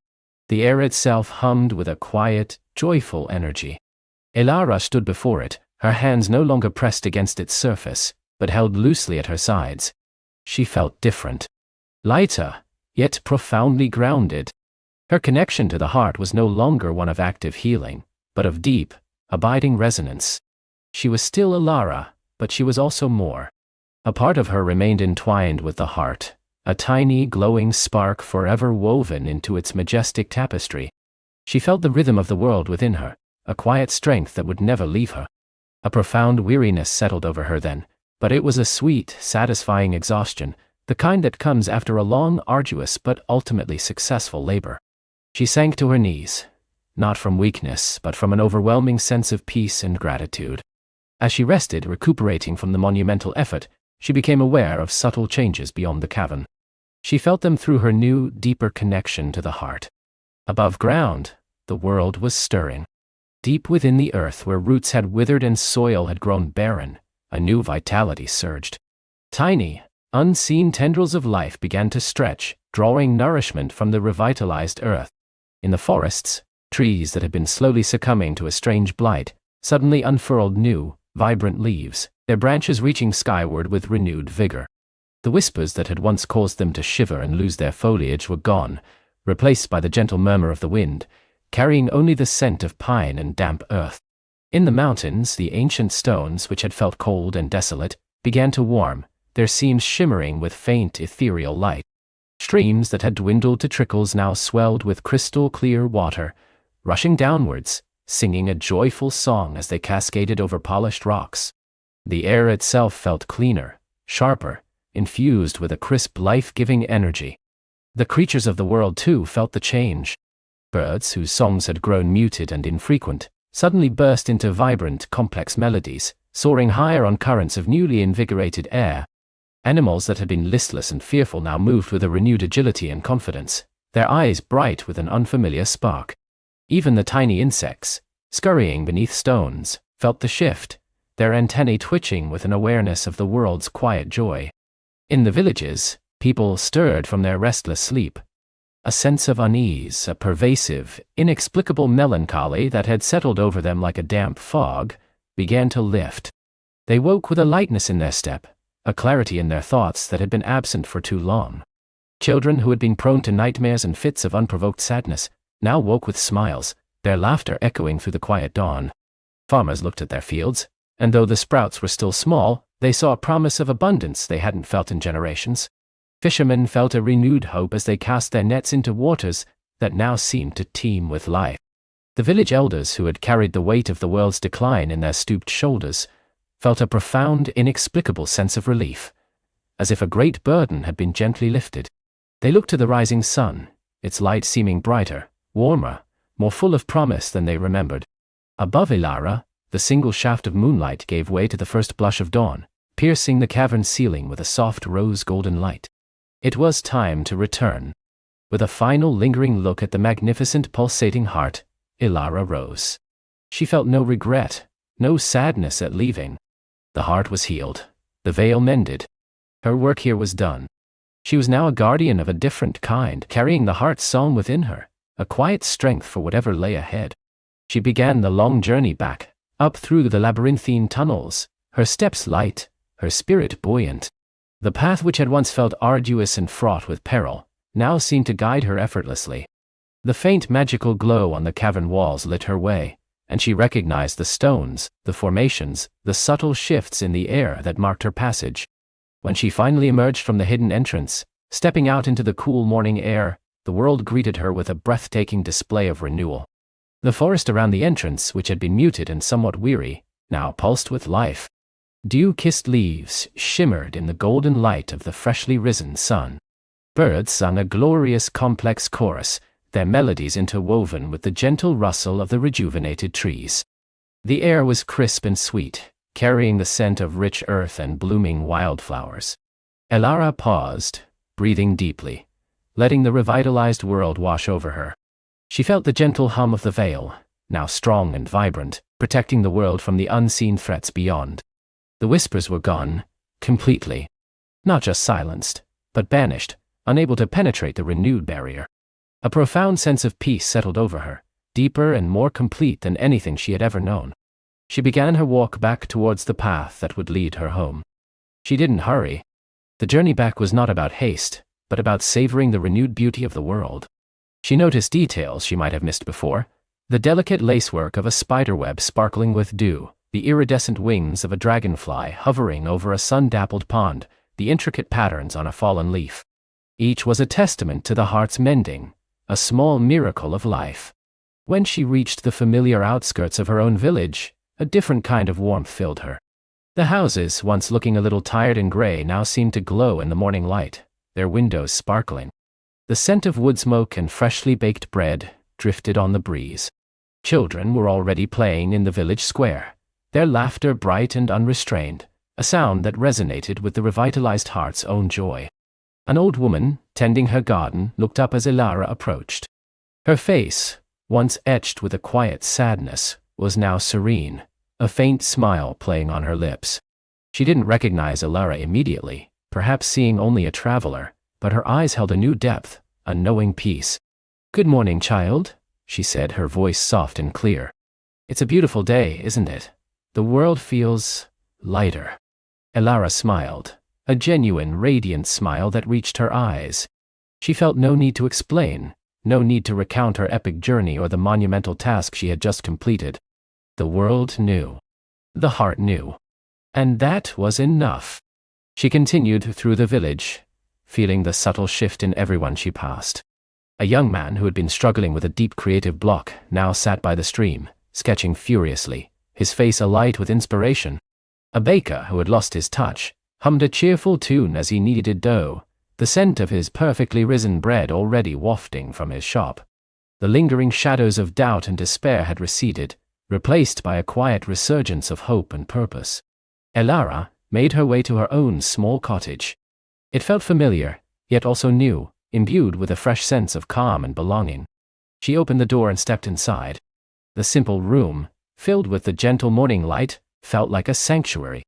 The air itself hummed with a quiet, joyful energy. Ilara stood before it, her hands no longer pressed against its surface, but held loosely at her sides. She felt different. Lighter, yet profoundly grounded. Her connection to the heart was no longer one of active healing, but of deep, abiding resonance. She was still Ilara, but she was also more. A part of her remained entwined with the heart, a tiny, glowing spark forever woven into its majestic tapestry. She felt the rhythm of the world within her, a quiet strength that would never leave her. A profound weariness settled over her then, but it was a sweet, satisfying exhaustion, the kind that comes after a long, arduous but ultimately successful labor. She sank to her knees, not from weakness, but from an overwhelming sense of peace and gratitude. As she rested, recuperating from the monumental effort, she became aware of subtle changes beyond the cavern. She felt them through her new, deeper connection to the heart. Above ground, the world was stirring. Deep within the earth, where roots had withered and soil had grown barren, a new vitality surged. Tiny, unseen tendrils of life began to stretch, drawing nourishment from the revitalized earth. In the forests, trees that had been slowly succumbing to a strange blight suddenly unfurled new, vibrant leaves, their branches reaching skyward with renewed vigor. The whispers that had once caused them to shiver and lose their foliage were gone, replaced by the gentle murmur of the wind, carrying only the scent of pine and damp earth. In the mountains, the ancient stones, which had felt cold and desolate, began to warm, their seams shimmering with faint ethereal light. Streams that had dwindled to trickles now swelled with crystal-clear water, rushing downwards, singing a joyful song as they cascaded over polished rocks. The air itself felt cleaner, sharper, infused with a crisp, life-giving energy. The creatures of the world, too, felt the change. Birds, whose songs had grown muted and infrequent, suddenly burst into vibrant, complex melodies, soaring higher on currents of newly invigorated air. Animals that had been listless and fearful now moved with a renewed agility and confidence, their eyes bright with an unfamiliar spark. Even the tiny insects, scurrying beneath stones, felt the shift, their antennae twitching with an awareness of the world's quiet joy. In the villages, people stirred from their restless sleep. A sense of unease, a pervasive, inexplicable melancholy that had settled over them like a damp fog, began to lift. They woke with a lightness in their step, a clarity in their thoughts that had been absent for too long. Children who had been prone to nightmares and fits of unprovoked sadness now woke with smiles, their laughter echoing through the quiet dawn. Farmers looked at their fields, and though the sprouts were still small, they saw a promise of abundance they hadn't felt in generations. Fishermen felt a renewed hope as they cast their nets into waters that now seemed to teem with life. The village elders, who had carried the weight of the world's decline in their stooped shoulders, felt a profound, inexplicable sense of relief, as if a great burden had been gently lifted. They looked to the rising sun, its light seeming brighter, warmer, more full of promise than they remembered. Above Ilara, the single shaft of moonlight gave way to the first blush of dawn, piercing the cavern ceiling with a soft rose-golden light. It was time to return. With a final lingering look at the magnificent pulsating heart, Ilara rose. She felt no regret, no sadness at leaving. The heart was healed, The veil mended. Her work here was done. She was now a guardian of a different kind, carrying the heart's song within her, a quiet strength for whatever lay ahead. She began the long journey back, up through the labyrinthine tunnels, her steps light, her spirit buoyant. The path which had once felt arduous and fraught with peril, now seemed to guide her effortlessly. The faint magical glow on the cavern walls lit her way, and she recognized the stones, the formations, the subtle shifts in the air that marked her passage. When she finally emerged from the hidden entrance, stepping out into the cool morning air, the world greeted her with a breathtaking display of renewal. The forest around the entrance, which had been muted and somewhat weary, now pulsed with life. Dew-kissed leaves shimmered in the golden light of the freshly risen sun. Birds sung a glorious complex chorus, their melodies interwoven with the gentle rustle of the rejuvenated trees. The air was crisp and sweet, carrying the scent of rich earth and blooming wildflowers. Elara paused, breathing deeply, letting the revitalized world wash over her. She felt the gentle hum of the veil, now strong and vibrant, protecting the world from the unseen threats beyond. The whispers were gone, completely. Not just silenced, but banished, unable to penetrate the renewed barrier. A profound sense of peace settled over her, deeper and more complete than anything she had ever known. She began her walk back towards the path that would lead her home. She didn't hurry. The journey back was not about haste, but about savoring the renewed beauty of the world. She noticed details she might have missed before, the delicate lacework of a spiderweb sparkling with dew, the iridescent wings of a dragonfly hovering over a sun-dappled pond, the intricate patterns on a fallen leaf. Each was a testament to the heart's mending, a small miracle of life. When she reached the familiar outskirts of her own village, a different kind of warmth filled her. The houses, once looking a little tired and gray, now seemed to glow in the morning light, their windows sparkling. The scent of wood smoke and freshly baked bread drifted on the breeze. Children were already playing in the village square, their laughter bright and unrestrained, a sound that resonated with the revitalized heart's own joy. An old woman, tending her garden, looked up as Elara approached. Her face, once etched with a quiet sadness, was now serene, a faint smile playing on her lips. She didn't recognize Elara immediately, perhaps seeing only a traveler, but her eyes held a new depth, a knowing peace. "Good morning, child," she said, her voice soft and clear. "It's a beautiful day, isn't it? The world feels lighter." Elara smiled, a genuine, radiant smile that reached her eyes. She felt no need to explain, no need to recount her epic journey or the monumental task she had just completed. The world knew. The heart knew. And that was enough. She continued through the village, feeling the subtle shift in everyone she passed. A young man who had been struggling with a deep creative block now sat by the stream, sketching furiously, his face alight with inspiration. A baker who had lost his touch hummed a cheerful tune as he kneaded dough, the scent of his perfectly risen bread already wafting from his shop. The lingering shadows of doubt and despair had receded, replaced by a quiet resurgence of hope and purpose. Elara made her way to her own small cottage. It felt familiar, yet also new, imbued with a fresh sense of calm and belonging. She opened the door and stepped inside. The simple room, filled with the gentle morning light, felt like a sanctuary.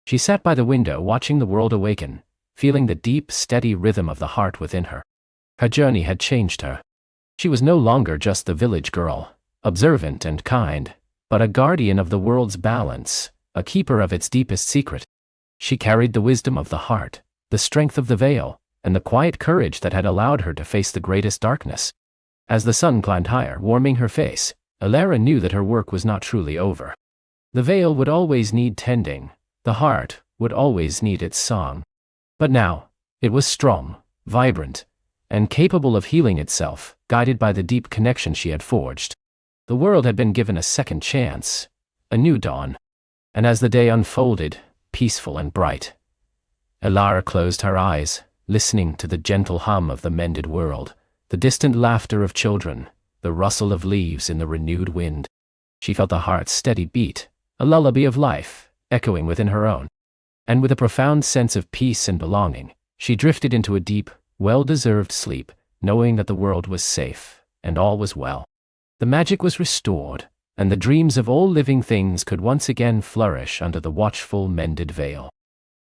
She sat by the window watching the world awaken, feeling the deep, steady rhythm of the heart within her. Her journey had changed her. She was no longer just the village girl, observant and kind, but a guardian of the world's balance, a keeper of its deepest secret. She carried the wisdom of the heart, the strength of the veil, and the quiet courage that had allowed her to face the greatest darkness. As the sun climbed higher, warming her face, Elara knew that her work was not truly over. The veil would always need tending, the heart would always need its song. But now, it was strong, vibrant, and capable of healing itself, guided by the deep connection she had forged. The world had been given a second chance, a new dawn. And as the day unfolded, peaceful and bright, Elara closed her eyes, listening to the gentle hum of the mended world, the distant laughter of children, the rustle of leaves in the renewed wind. She felt the heart's steady beat, a lullaby of life, echoing within her own. And with a profound sense of peace and belonging, she drifted into a deep, well-deserved sleep, knowing that the world was safe, and all was well. The magic was restored, and the dreams of all living things could once again flourish under the watchful, mended veil.